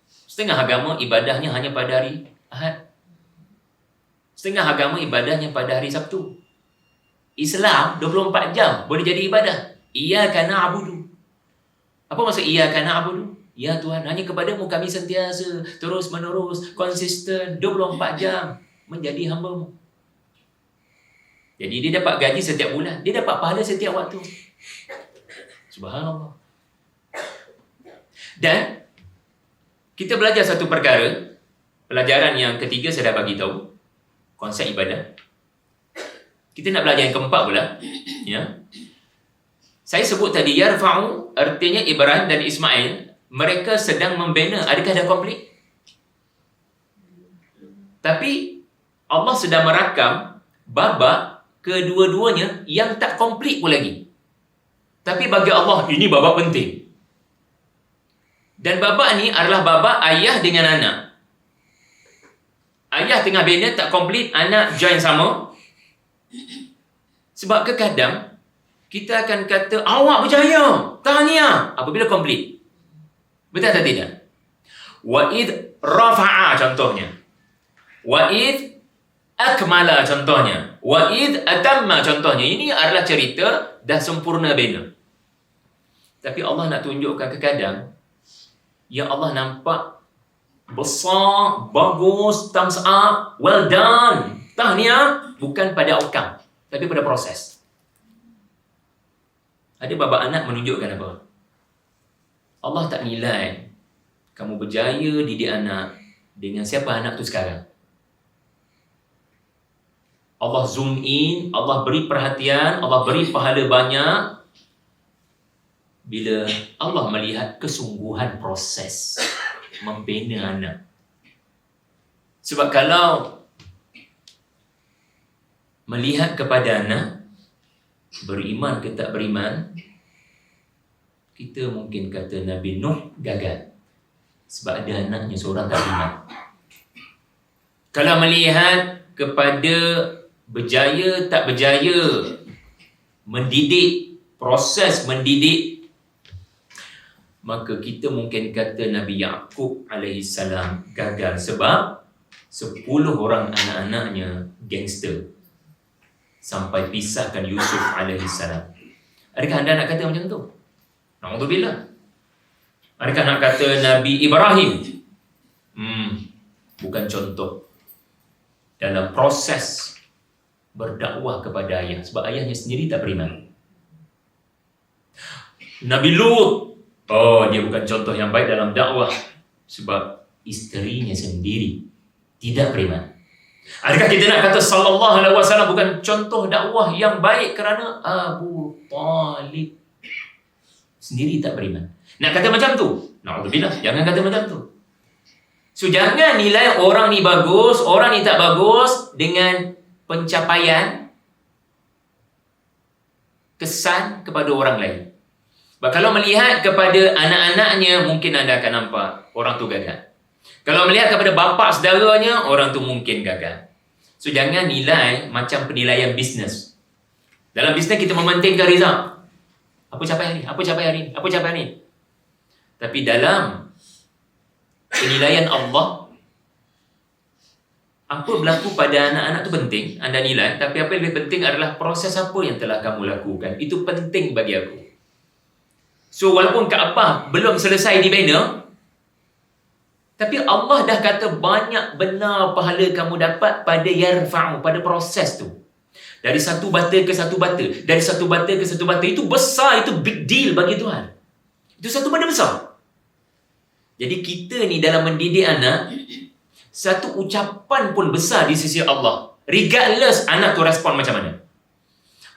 Setengah agama ibadahnya hanya pada hari Ahad. Setengah agama ibadahnya pada hari Sabtu. Islam 24 jam boleh jadi ibadah. Iyyaka na'budu. Apa maksud iyyaka na'budu? Ya Tuhan, hanya kepadamu kami sentiasa, terus menerus, konsisten, 24 jam menjadi hamba-Mu. Jadi dia dapat gaji setiap bulan, dia dapat pahala setiap waktu. Subhanallah. Dan kita belajar satu perkara, pelajaran yang ketiga saya dah bagi tahu, konsep ibadah. Kita nak belajar yang keempat pula, ya. Saya sebut tadi yarfa'u, artinya Ibrahim dan Ismail mereka sedang membina. Adakah dah komplit? Tapi Allah sedang merakam babak kedua-duanya yang tak komplit pun lagi. Tapi bagi Allah ini babak penting. Dan babak ni adalah babak ayah dengan anak. Ayah tengah bina tak komplit, anak join sama. Sebab kadang kita akan kata awak berjaya, tahniah apabila komplit. Betul atau tidak? Wa id rafa'a contohnya. Wa id akmala contohnya. Wa id atamma contohnya. Ini adalah cerita dah sempurna bina. Tapi Allah nak tunjukkan kadang ya Allah nampak besar, bagus, thumbs up, well done, tahniah, bukan pada outcome, tapi pada proses. Ada babak anak menunjukkan apa? Allah tak nilai kamu berjaya didik anak dengan siapa anak tu sekarang. Allah zoom in, Allah beri perhatian, Allah beri pahala banyak bila Allah melihat kesungguhan proses membina anak. Sebab kalau melihat kepada anak, beriman ke tak beriman, kita mungkin kata Nabi Nuh gagal sebab ada anaknya seorang tak beriman. Kalau melihat kepada berjaya tak berjaya mendidik, proses mendidik, maka kita mungkin kata Nabi Yaqub alaihissalam gagal sebab 10 orang anak-anaknya gangster sampai pisahkan Yusuf alaihissalam. Adakah anda nak kata macam tu? Na'udzubillah. Adakah nak kata Nabi Ibrahim? Bukan contoh dalam proses berdakwah kepada ayah sebab ayahnya sendiri tak beriman. Nabi Lut, dia bukan contoh yang baik dalam dakwah sebab isterinya sendiri tidak beriman. Adakah kita nak kata sallallahu alaihi wasallam bukan contoh dakwah yang baik kerana Abu Talib sendiri tak beriman? Nak kata macam tu? Na'udzubillah, jangan kata macam tu. So jangan nilai orang ni bagus, orang ni tak bagus dengan pencapaian kesan kepada orang lain. Sebab kalau melihat kepada anak-anaknya, mungkin anda akan nampak orang tu gagal. Kalau melihat kepada bapa saudaranya, orang tu mungkin gagal. So jangan nilai macam penilaian bisnes. Dalam bisnes kita mementingkan result. Apa capai hari? Apa capai hari? Apa capai hari? Tapi dalam penilaian Allah, apa berlaku pada anak-anak tu penting, anda nilai. Tapi apa yang lebih penting adalah proses apa yang telah kamu lakukan. Itu penting bagi aku. So walaupun Kaabah belum selesai dibina, tapi Allah dah kata banyak benar pahala kamu dapat pada yarfa'u, pada proses tu. Dari satu bata ke satu bata, dari satu bata ke satu bata, itu besar, itu big deal bagi Tuhan. Itu satu benda besar. Jadi kita ni dalam mendidik anak, satu ucapan pun besar di sisi Allah. Regardless anak tu respon macam mana.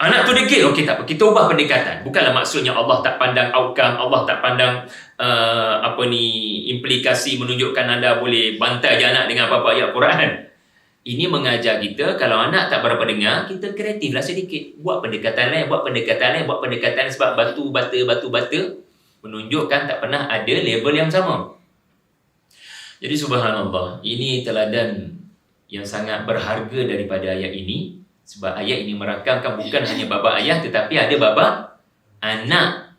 Anak tu degil, okey tak apa, kita ubah pendekatan. Bukanlah maksudnya Allah tak pandang outcome, Allah tak pandang implikasi menunjukkan anda boleh bantai je anak dengan apa-apa ayat Quran. Ini mengajar kita, kalau anak tak berapa dengar, kita kreatiflah sedikit. Buat pendekatan lain, buat pendekatan lain, buat pendekatan lain. Sebab batu bata menunjukkan tak pernah ada level yang sama. Jadi subhanallah, ini teladan yang sangat berharga daripada ayat ini. Sebab ayat ini merakamkan bukan hanya baba ayah, tetapi ada baba anak.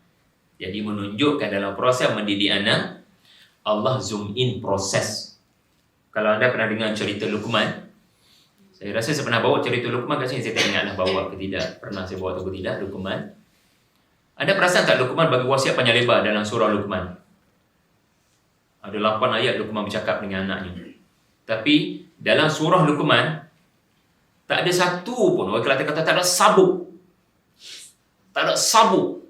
Jadi menunjukkan dalam proses mendidik anak, Allah zoom in proses. Kalau anda pernah dengar cerita Luqman, saya rasa saya pernah bawa cerita Luqman kat sini, saya tak ingatlah bawa ke tidak. Pernah saya bawa atau tidak Luqman. Anda perasan tak Luqman bagi wasiat panjang lebar dalam surah Luqman? Ada 8 ayat Luqman bercakap dengan anaknya. Tapi dalam surah Luqman tak ada satu pun, orang Kelantan kata tak ada sabuk. Tak ada sabuk.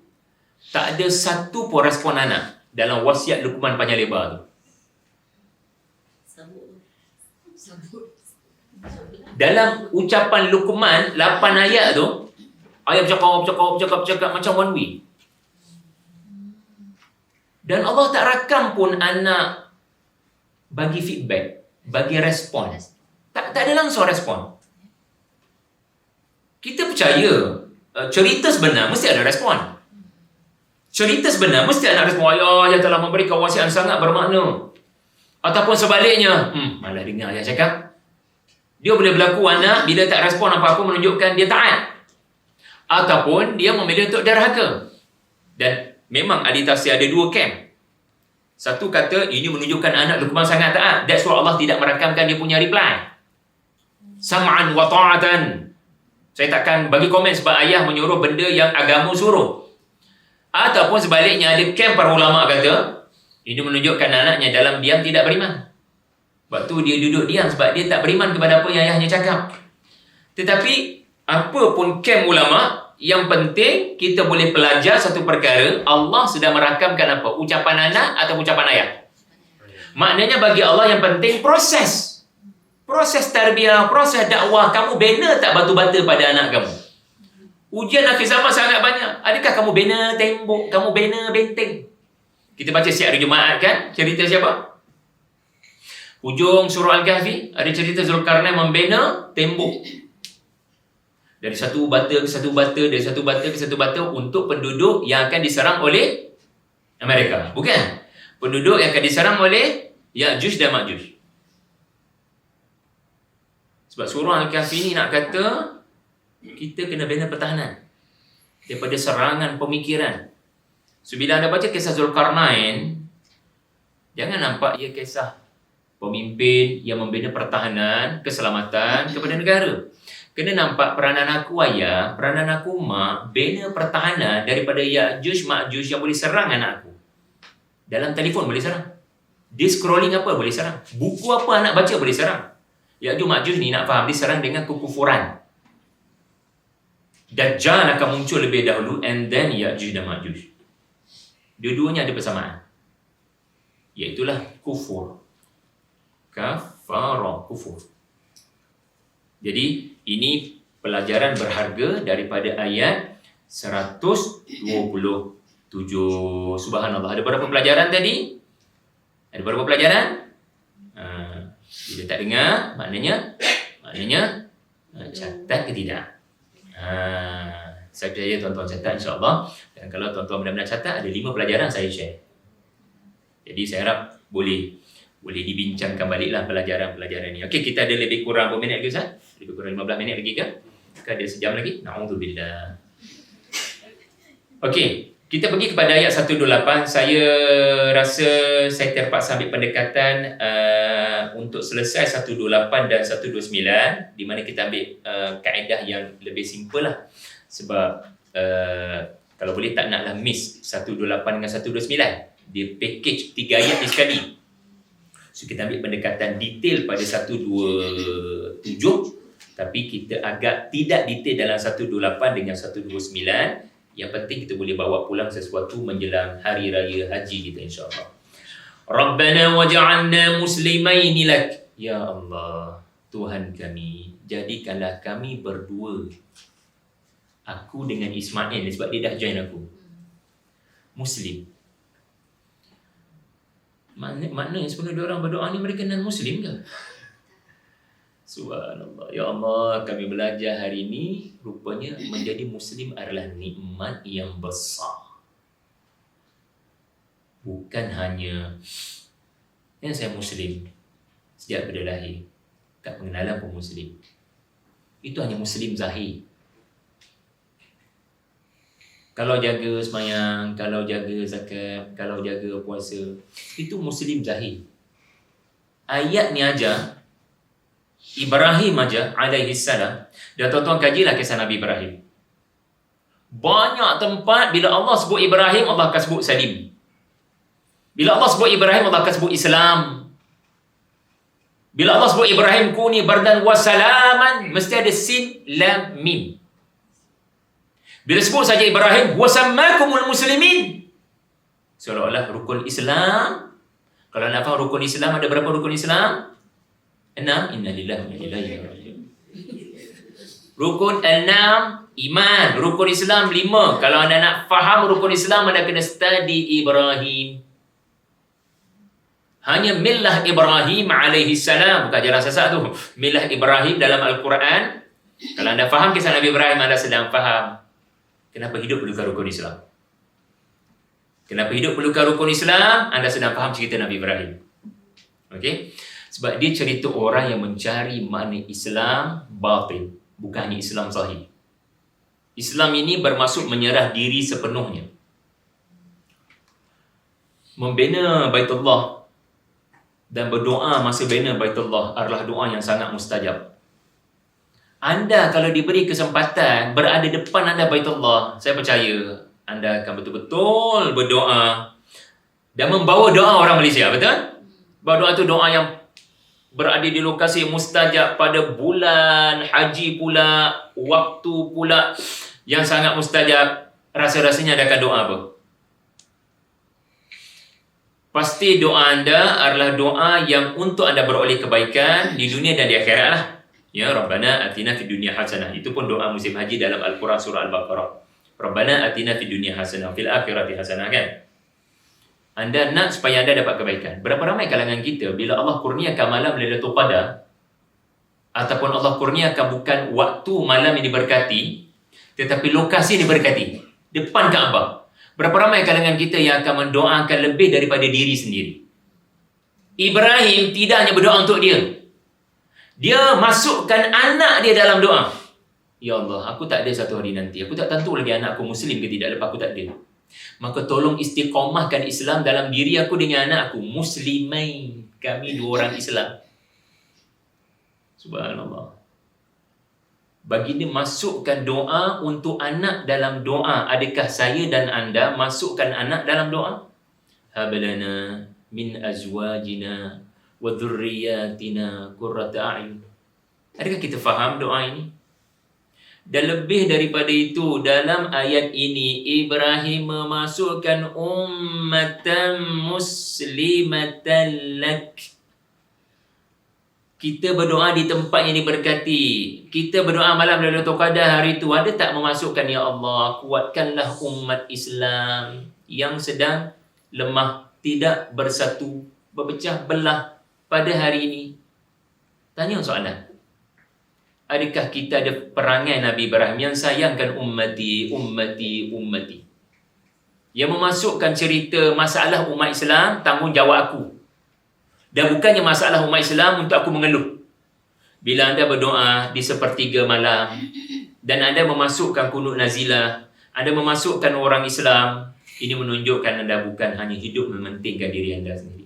Tak ada satu pun respon anak dalam wasiat Luqman panjang lebar tu. Dalam ucapan Luqman 8 ayat tu, ayat bercakap macam one way. Dan Allah tak rakam pun anak bagi feedback, bagi respon. Tak ada langsung respon. Kita percaya cerita sebenar mesti ada respon. Cerita sebenar mesti ada respon. Ayah telah memberikan wasiat sangat bermakna. Ataupun sebaliknya, malah dengar ayah cakap. Dia boleh berlaku anak bila tak respon apa-apa menunjukkan dia taat. Ataupun dia memilih untuk derhaka. Dan memang ahli tafsir ada 2 camp. Satu kata ini menunjukkan anak Luqman sangat taat. That's why Allah tidak merakamkan dia punya reply. Sam'an wa ta'atan. Saya takkan bagi komen sebab ayah menyuruh benda yang agama suruh. Ataupun sebaliknya ada camp para ulama kata ini menunjukkan anaknya dalam diam tidak beriman. Sebab tu dia duduk diam sebab dia tak beriman kepada apa yang ayahnya cakap. Tetapi apa pun camp ulama, yang penting kita boleh pelajar satu perkara, Allah sedang merakamkan apa? Ucapan anak atau ucapan ayah. Maknanya bagi Allah yang penting proses. Proses tarbiyah, proses dakwah. Kamu bina tak batu-bata pada anak kamu? Ujian akhir zaman sangat banyak. Adakah kamu bina tembok? Kamu bina benteng? Kita baca siap hari Jumaat kan? Cerita siapa? Hujung surah Al-Kahfi ada cerita Zulkarnain membina tembok. Dari satu bata ke satu bata, dari satu bata ke satu bata untuk penduduk yang akan diserang oleh Amerika. Bukan. Penduduk yang akan diserang oleh Ya'juj dan Ma'juj. Sebab surah Al-Kahfi ni nak kata kita kena bina pertahanan daripada serangan pemikiran. So, bila anda baca kisah Zulkarnain, jangan nampak ia kisah pemimpin yang membina pertahanan, keselamatan kepada negara. Kena nampak peranan aku ayah, peranan aku mak, bina pertahanan daripada Ya'juj Ma'juj yang boleh serang anak aku. Dalam telefon boleh serang. Dia scrolling apa boleh serang. Buku apa anak baca boleh serang. Ya'juj Ma'juj ni nak faham, diserang dengan kekufuran. Dajjal akan muncul lebih dahulu and then Ya'juj dan Ma'juj. Dua-duanya ada persamaan. Iaitulah kufur. Kafara, kufur. Jadi, ini pelajaran berharga daripada ayat 127. Subhanallah. Ada berapa pelajaran tadi? Ada berapa pelajaran? Bila tak dengar, maknanya catat ke tidak? Saya percaya tuan-tuan catat insyaAllah. Dan kalau tuan-tuan benar-benar catat, ada 5 pelajaran saya share. Jadi saya harap boleh dibincangkan baliklah pelajaran-pelajaran ni. Okey, kita ada lebih kurang berapa minit lagi Ustaz? Lebih kurang 15 minit lagi ke? Ke ada sejam lagi? Na'udzubillah. Okey, kita pergi kepada ayat 128. Saya rasa saya terpaksa ambil pendekatan untuk selesai 128 dan 129, di mana kita ambil kaedah yang lebih simple lah. Sebab kalau boleh tak naklah miss 128 dengan 129. Dia package 3 ayat ni sekali. So kita ambil pendekatan detail pada 127, tapi kita agak tidak detail dalam 128 dengan 129. Yang penting kita boleh bawa pulang sesuatu menjelang hari raya haji kita insya-Allah. Rabbana waj'alna muslimaini lak. Ya Allah, Tuhan kami, jadikanlah kami berdua, aku dengan Ismail, sebab dia dah join aku, Muslim. Maknanya sebenarnya orang berdoa ni mereka non-Muslim ke? Subhanallah. Ya Allah, kami belajar hari ini, rupanya menjadi Muslim adalah nikmat yang besar. Bukan hanya yang saya Muslim sejak pada lahir, tak pengenalan pun Muslim. Itu hanya Muslim zahir. Kalau jaga sembahyang, kalau jaga zakat, kalau jaga puasa, itu Muslim zahir. Ayat ni aja, Ibrahim aja alaihi salam, dan tuan-tuan kajilah kisah Nabi Ibrahim. Banyak tempat bila Allah sebut Ibrahim, Allah akan sebut Salim. Bila Allah sebut Ibrahim, Allah akan sebut Islam. Bila Allah sebut Ibrahim kuni bardan wa salaman, mesti ada sin, lam, mim. Bila sebut saja Ibrahim, wa sammakumul muslimin, seolah-olah rukun Islam. Kalau nak faham rukun Islam, ada berapa rukun Islam? 6. Inna lillahi wa inna ilaihi raji'un. Rukun 6 iman. Rukun Islam 5. Kalau anda nak faham rukun Islam, anda kena study Ibrahim. Hanya millah Ibrahim alaihi salam, bukan ajaran sesat tu. Millah Ibrahim dalam Al-Quran. Kalau anda faham kisah Nabi Ibrahim, anda sedang faham kenapa hidup perlukan rukun Islam. Kenapa hidup perlukan rukun Islam, anda sedang faham cerita Nabi Ibrahim. Okey? Sebab dia cerita orang yang mencari makna Islam batin, bukan hanya Islam zahir. Islam ini bermaksud menyerah diri sepenuhnya. Membina Baitullah dan berdoa masa bina Baitullah adalah doa yang sangat mustajab. Anda kalau diberi kesempatan berada depan anda Baitullah, saya percaya anda akan betul-betul berdoa dan membawa doa orang Malaysia, betul? Bahawa doa itu doa yang berada di lokasi mustajab pada bulan haji pula, waktu pula yang sangat mustajab. Rasa-rasanya anda akan doa apa? Pasti doa anda adalah doa yang untuk anda beroleh kebaikan di dunia dan di akhirat lah. Ya, Rabbana atina fid dunya hasanah. Itu pun doa musim haji dalam Al-Quran surah Al-Baqarah. Rabbana atina fid dunya hasanah fil akhirati hasanah, kan? Anda nak supaya anda dapat kebaikan. Berapa ramai kalangan kita bila Allah kurniakan malam Lailatul Qadar ataupun Allah kurniakan bukan waktu malam yang diberkati, tetapi lokasi yang diberkati, depan Kaabah. Berapa ramai kalangan kita yang akan mendoakan lebih daripada diri sendiri. Ibrahim tidak hanya berdoa untuk dia. Dia masukkan anak dia dalam doa. Ya Allah, aku tak ada satu hari nanti. Aku tak tentu lagi anak aku Muslim ke tidak, lepas aku tak ada. Maka tolong istiqamahkan Islam dalam diri aku dengan anak aku. Muslimain. Kami dua orang Islam. Subhanallah. Baginda masukkan doa untuk anak dalam doa. Adakah saya dan anda masukkan anak dalam doa? Hablana min azwajina wa dhurriyyatina qurrata a'yun. Adakah kita faham doa ini? Dan lebih daripada itu, dalam ayat ini Ibrahim memasukkan ummatan muslimatan lak. Kita berdoa di tempat yang diberkati. Kita berdoa malam Lailatul Qadar hari itu. Ada tak memasukkan, ya Allah, kuatkanlah umat Islam yang sedang lemah, tidak bersatu, berpecah belah pada hari ini. Tanya soalan. Adakah kita ada perangai Nabi Ibrahim yang sayangkan ummati, ummati, ummati? Yang memasukkan cerita masalah umat Islam, tanggungjawab aku. Dan bukannya masalah umat Islam untuk aku mengeluh. Bila anda berdoa di sepertiga malam dan anda memasukkan kunut nazilah, anda memasukkan orang Islam, ini menunjukkan anda bukan hanya hidup mementingkan diri anda sendiri.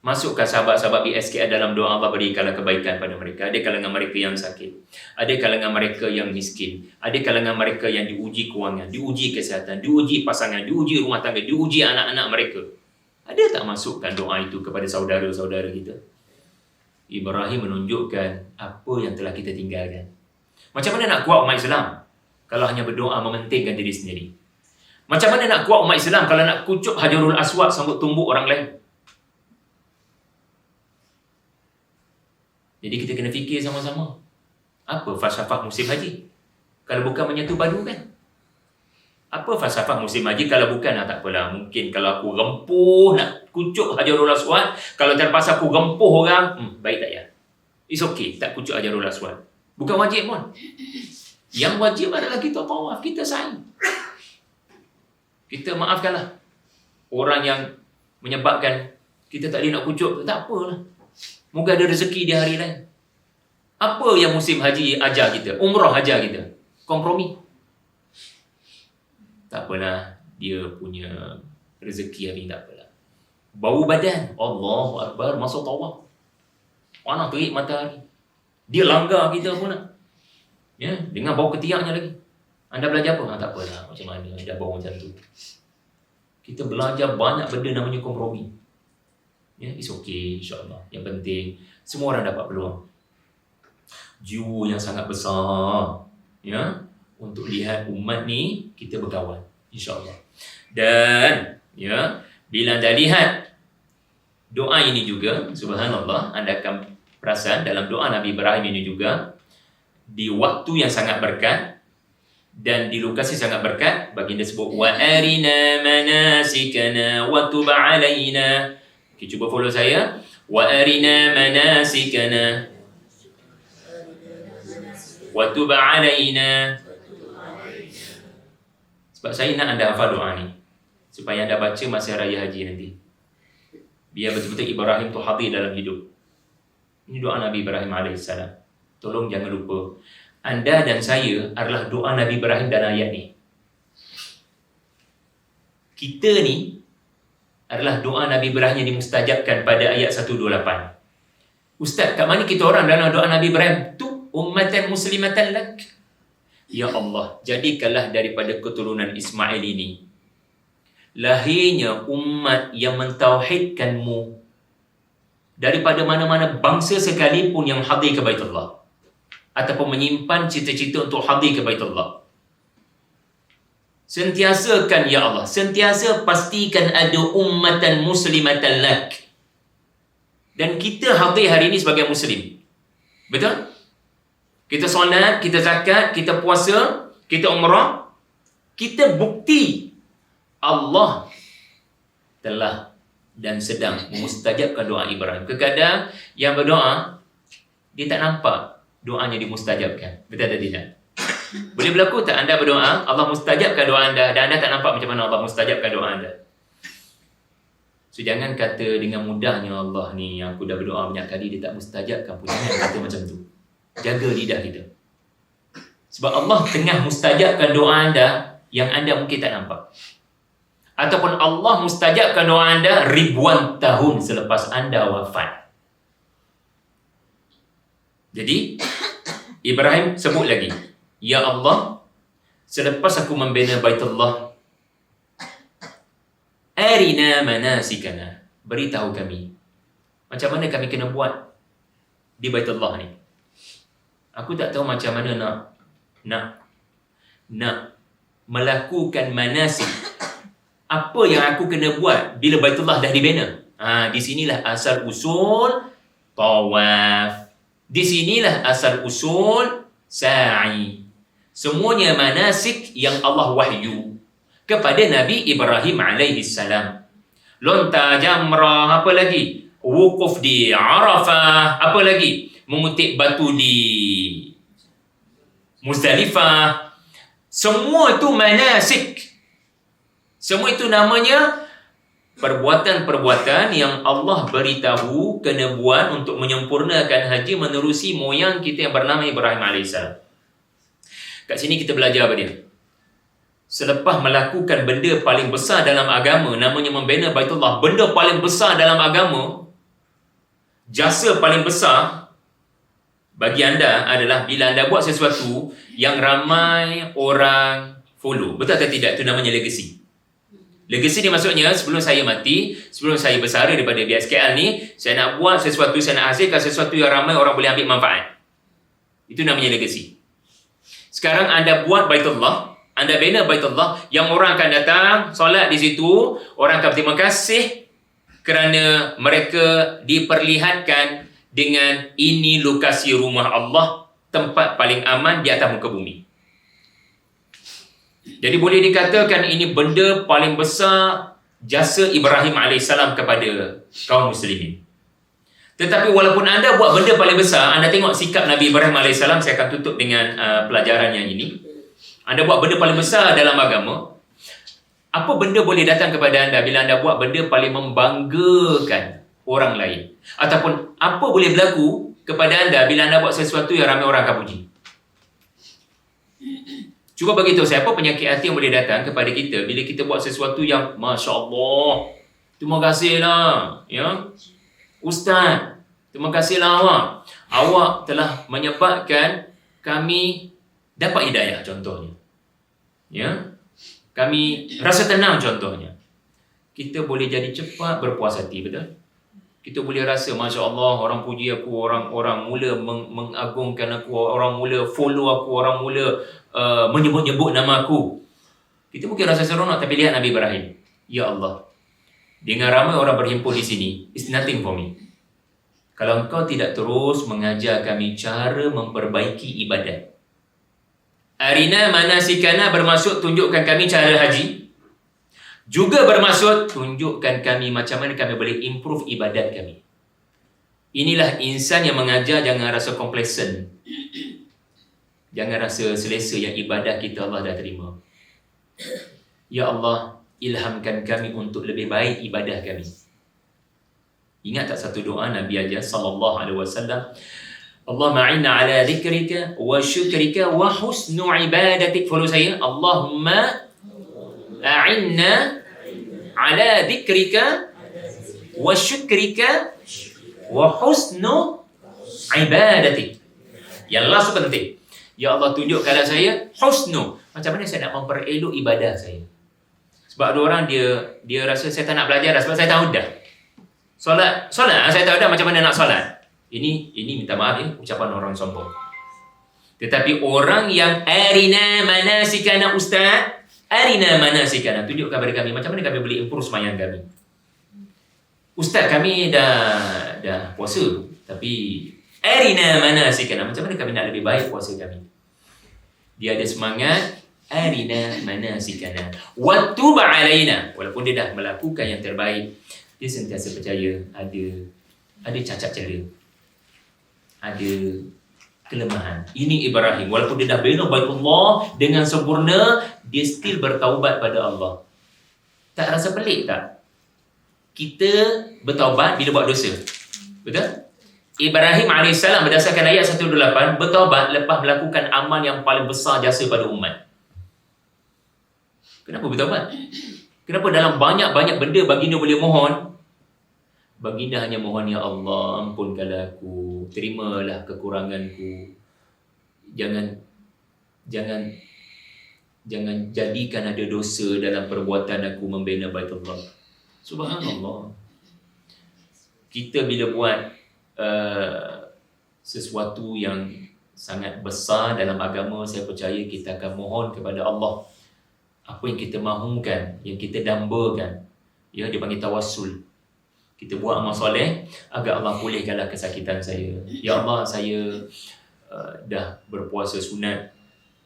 Masukkan sahabat-sahabat BSKR dalam doa, Allah berikanlah kebaikan pada mereka. Ada kalangan mereka yang sakit, ada kalangan mereka yang miskin, ada kalangan mereka yang diuji kewangan, diuji kesihatan, diuji pasangan, diuji rumah tangga, diuji anak-anak mereka. Ada tak masukkan doa itu kepada saudara-saudara kita? Ibrahim menunjukkan apa yang telah kita tinggalkan. Macam mana nak kuat umat Islam kalau hanya berdoa mementingkan diri sendiri? Macam mana nak kuat umat Islam kalau nak kucuk Hajarul Aswad sambut tumbuk orang lain? Jadi kita kena fikir sama-sama. Apa falsafah musim haji? Kalau bukan menyatu padu, kan? Apa falsafah musim haji kalau bukan? Tak apalah. Mungkin kalau aku rempuh nak kucuk Hajarul Aswad, kalau terpaksa aku rempuh orang, baik tak ya? It's okay, tak kucuk Hajarul Aswad. Bukan wajib pun. Yang wajib adalah kita tawaf, kita sa'i. Kita maafkanlah orang yang menyebabkan kita tak boleh nak kucuk. Tak apalah. Moga ada rezeki di hari lain. Apa yang musim haji ajar kita? Umrah ajar kita. Kompromi. Tak apalah, dia punya rezeki hari ini, tak apalah. Bau badan, Allahu Akbar, masuk tawaf. Mana terik matahari. Dia langgar kita pun nak. Ya, dengan bau ketiaknya lagi. Anda belajar apa? Tak apalah, macam mana dah bau macam tu. Kita belajar banyak benda namanya kompromi. Ya, it's okay, insyaAllah. Yang penting, semua orang dapat peluang. Jiwa yang sangat besar, ya, untuk lihat umat ni kita berkawan, insyaAllah. Dan, ya, bila anda lihat doa ini juga, subhanallah, anda akan perasan dalam doa Nabi Ibrahim ini juga, di waktu yang sangat berkat, dan di lokasi sangat berkat, baginda sebut, wa arina manasikana wa tub alaina. Okay, cuba follow saya. Wa arina manasikana wa tub alaina. Sebab saya nak anda hafal doa ni, supaya anda baca masa raya haji nanti. Biar betul-betul Ibrahim tu hadir dalam hidup. Ini doa Nabi Ibrahim AS. Tolong jangan lupa, anda dan saya adalah doa Nabi Ibrahim dalam ayat ni. Kita ni adalah doa Nabi Ibrahim yang dimustajabkan pada ayat 128. Ustaz, kat mana kita orang dalam doa Nabi Ibrahim? Tu ummatan muslimatan lak. Ya Allah, jadikanlah daripada keturunan Ismail ini lahirnya umat yang mentauhidkan-Mu daripada mana-mana bangsa sekalipun yang hadir ke Baitullah ataupun menyimpan cita-cita untuk hadir ke Baitullah. Sentiasakan ya Allah, sentiasa pastikan ada ummatan muslimatan lak. Dan kita hadir hari ini sebagai muslim. Betul? Kita solat, kita zakat, kita puasa, kita umrah. Kita bukti Allah telah dan sedang memustajabkan doa Ibrahim. Kadang yang berdoa, dia tak nampak doanya dimustajabkan. Betul atau tidak? Boleh berlaku tak anda berdoa, Allah mustajabkan doa anda, dan anda tak nampak macam mana Allah mustajabkan doa anda? So jangan kata dengan mudahnya Allah ni, aku dah berdoa banyak kali, dia tak mustajabkan pun. Jangan kata macam tu. Jaga lidah kita. Sebab Allah tengah mustajabkan doa anda yang anda mungkin tak nampak. Ataupun Allah mustajabkan doa anda ribuan tahun selepas anda wafat. Jadi Ibrahim sebut lagi, ya Allah, selepas aku membina Baitullah, arina manasikana, beritahu kami macam mana kami kena buat di Baitullah ni. Aku tak tahu macam mana nak melakukan manasik. Apa yang aku kena buat bila Baitullah dah dibina? Di sinilah asal usul tawaf. Di sinilah asal usul sa'i. Semuanya manasik yang Allah wahyu kepada Nabi Ibrahim AS. Lontar jamrah, apa lagi? Wukuf di Arafah, apa lagi? Mengutip batu di Muzdalifah. Semua itu manasik. Semua itu namanya perbuatan-perbuatan yang Allah beritahu kena buat untuk menyempurnakan haji menerusi moyang kita yang bernama Ibrahim AS. Kat sini kita belajar apa dia? Selepas melakukan benda paling besar dalam agama, namanya membina Baitullah, benda paling besar dalam agama, jasa paling besar bagi anda adalah bila anda buat sesuatu yang ramai orang follow. Betul atau tidak? Itu namanya legacy. Legacy ni maksudnya, sebelum saya mati, sebelum saya bersara daripada BSKL ni, saya nak buat sesuatu, saya nak hasilkan sesuatu yang ramai orang boleh ambil manfaat. Itu namanya legacy. Sekarang anda buat Baitullah, anda bina Baitullah, yang orang akan datang, solat di situ, orang akan berterima kasih kerana mereka diperlihatkan dengan ini lokasi rumah Allah, tempat paling aman di atas muka bumi. Jadi boleh dikatakan ini benda paling besar jasa Ibrahim AS kepada kaum muslimin. Tetapi walaupun anda buat benda paling besar, anda tengok sikap Nabi Ibrahim AS. Saya akan tutup dengan pelajaran yang ini. Anda buat benda paling besar dalam agama, apa benda boleh datang kepada anda bila anda buat benda paling membanggakan orang lain? Ataupun apa boleh berlaku kepada anda bila anda buat sesuatu yang ramai orang akan puji? Cuba bagi tahu saya, apa penyakit hati yang boleh datang kepada kita bila kita buat sesuatu yang Masya Allah, terima kasihlah, ya Ustaz, terima kasihlah awak telah menyebabkan kami dapat hidayah, contohnya, ya, kami rasa tenang, contohnya. kita boleh jadi cepat berpuas hati, betul? Kita boleh rasa, Masya Allah, orang puji aku, orang mula mengagungkan aku, orang mula follow aku, orang mula menyebut-nyebut nama aku. Kita mungkin rasa seronok, tapi lihat Nabi Ibrahim. Ya Allah, dengan ramai orang berhimpun di sini, it's nothing for me. Kalau engkau tidak terus mengajar kami cara memperbaiki ibadat. Arina manasikana bermaksud tunjukkan kami cara haji. Juga bermaksud tunjukkan kami macam mana kami boleh improve ibadat kami. Inilah insan yang mengajar, jangan rasa complacent. Jangan rasa selesa yang ibadah kita Allah dah terima. Ya Allah, ilhamkan kami untuk lebih baik ibadah kami. Ingat tak satu doa Nabi ajar sallallahu alaihi wasallam, Allahumma a'inna ala dhikrika wa syukrika wa husnu ibadatik. Follow saya, Allahumma a'inna ala dhikrika wa syukrika wa husnu ibadatik. Yang last penting. Ya Allah, tunjukkanlah saya husnu. Macam mana saya nak memperelok ibadah saya. Sebab ada orang dia rasa saya tak nak belajar dah sebab saya tahu dah. Solat, saya tahu dah macam mana nak solat. Ini minta maaf ya, ucapan orang sombong. Tetapi orang yang arina manasikana ustaz, arina manasikana, tunjukkan kepada kami macam mana kami boleh improve sembahyang kami. Ustaz, kami dah puasa, tapi arina manasikana, macam mana kami nak lebih baik puasa kami. Dia ada semangat, arina manasikana wa tub alaina. Walaupun dia dah melakukan yang terbaik, dia sentiasa percaya ada cacat celah, ada kelemahan. Ini Ibrahim, walaupun dia dah bina Baitullah dengan sempurna, dia still bertaubat pada Allah. Tak rasa pelik tak? Kita bertaubat bila buat dosa, betul? Ibrahim AS berdasarkan ayat 128 bertaubat lepas melakukan amal yang paling besar jasa pada umat. Kenapa bertaubat? Kenapa dalam banyak-banyak benda baginda boleh mohon? Baginda hanya mohon, Ya Allah, ampunkanlah aku, terimalah kekuranganku. Jangan jadikan ada dosa dalam perbuatan aku membina Baitullah. Subhanallah. Kita bila buat sesuatu yang sangat besar dalam agama, saya percaya kita akan mohon kepada Allah apa yang kita mahukan, yang kita dambakan. Ya, dia panggil tawassul. Kita buat amal soleh agar Allah pulihkanlah kesakitan saya. Ya Allah, saya dah berpuasa sunat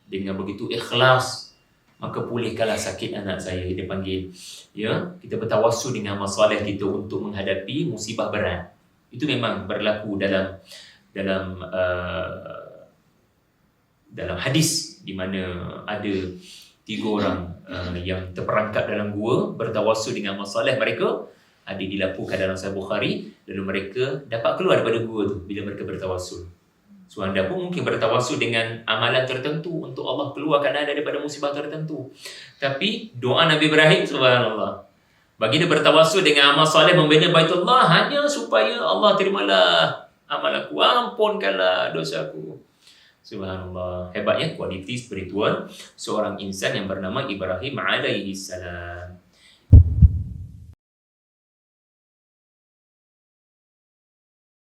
dengan begitu ikhlas, maka pulihkanlah sakit anak saya. Dia panggil, ya, kita bertawassul dengan amal soleh kita untuk menghadapi musibah berat. Itu memang berlaku dalam hadis di mana ada 3 orang yang terperangkap dalam gua bertawassul dengan amal soleh mereka. Ada dilaporkan dalam Sahih Bukhari, lalu mereka dapat keluar daripada gua tu bila mereka bertawassul. So anda pun mungkin bertawassul dengan amalan tertentu untuk Allah keluarkan anda daripada musibah tertentu. Tapi doa Nabi Ibrahim, subhanallah, baginda bertawassul dengan amal soleh membina Baitullah hanya supaya Allah terimalah amal aku, ampunkanlah dosaku. Subhanallah. Hebatnya kualiti spiritual seorang insan yang bernama Ibrahim alaihi salam.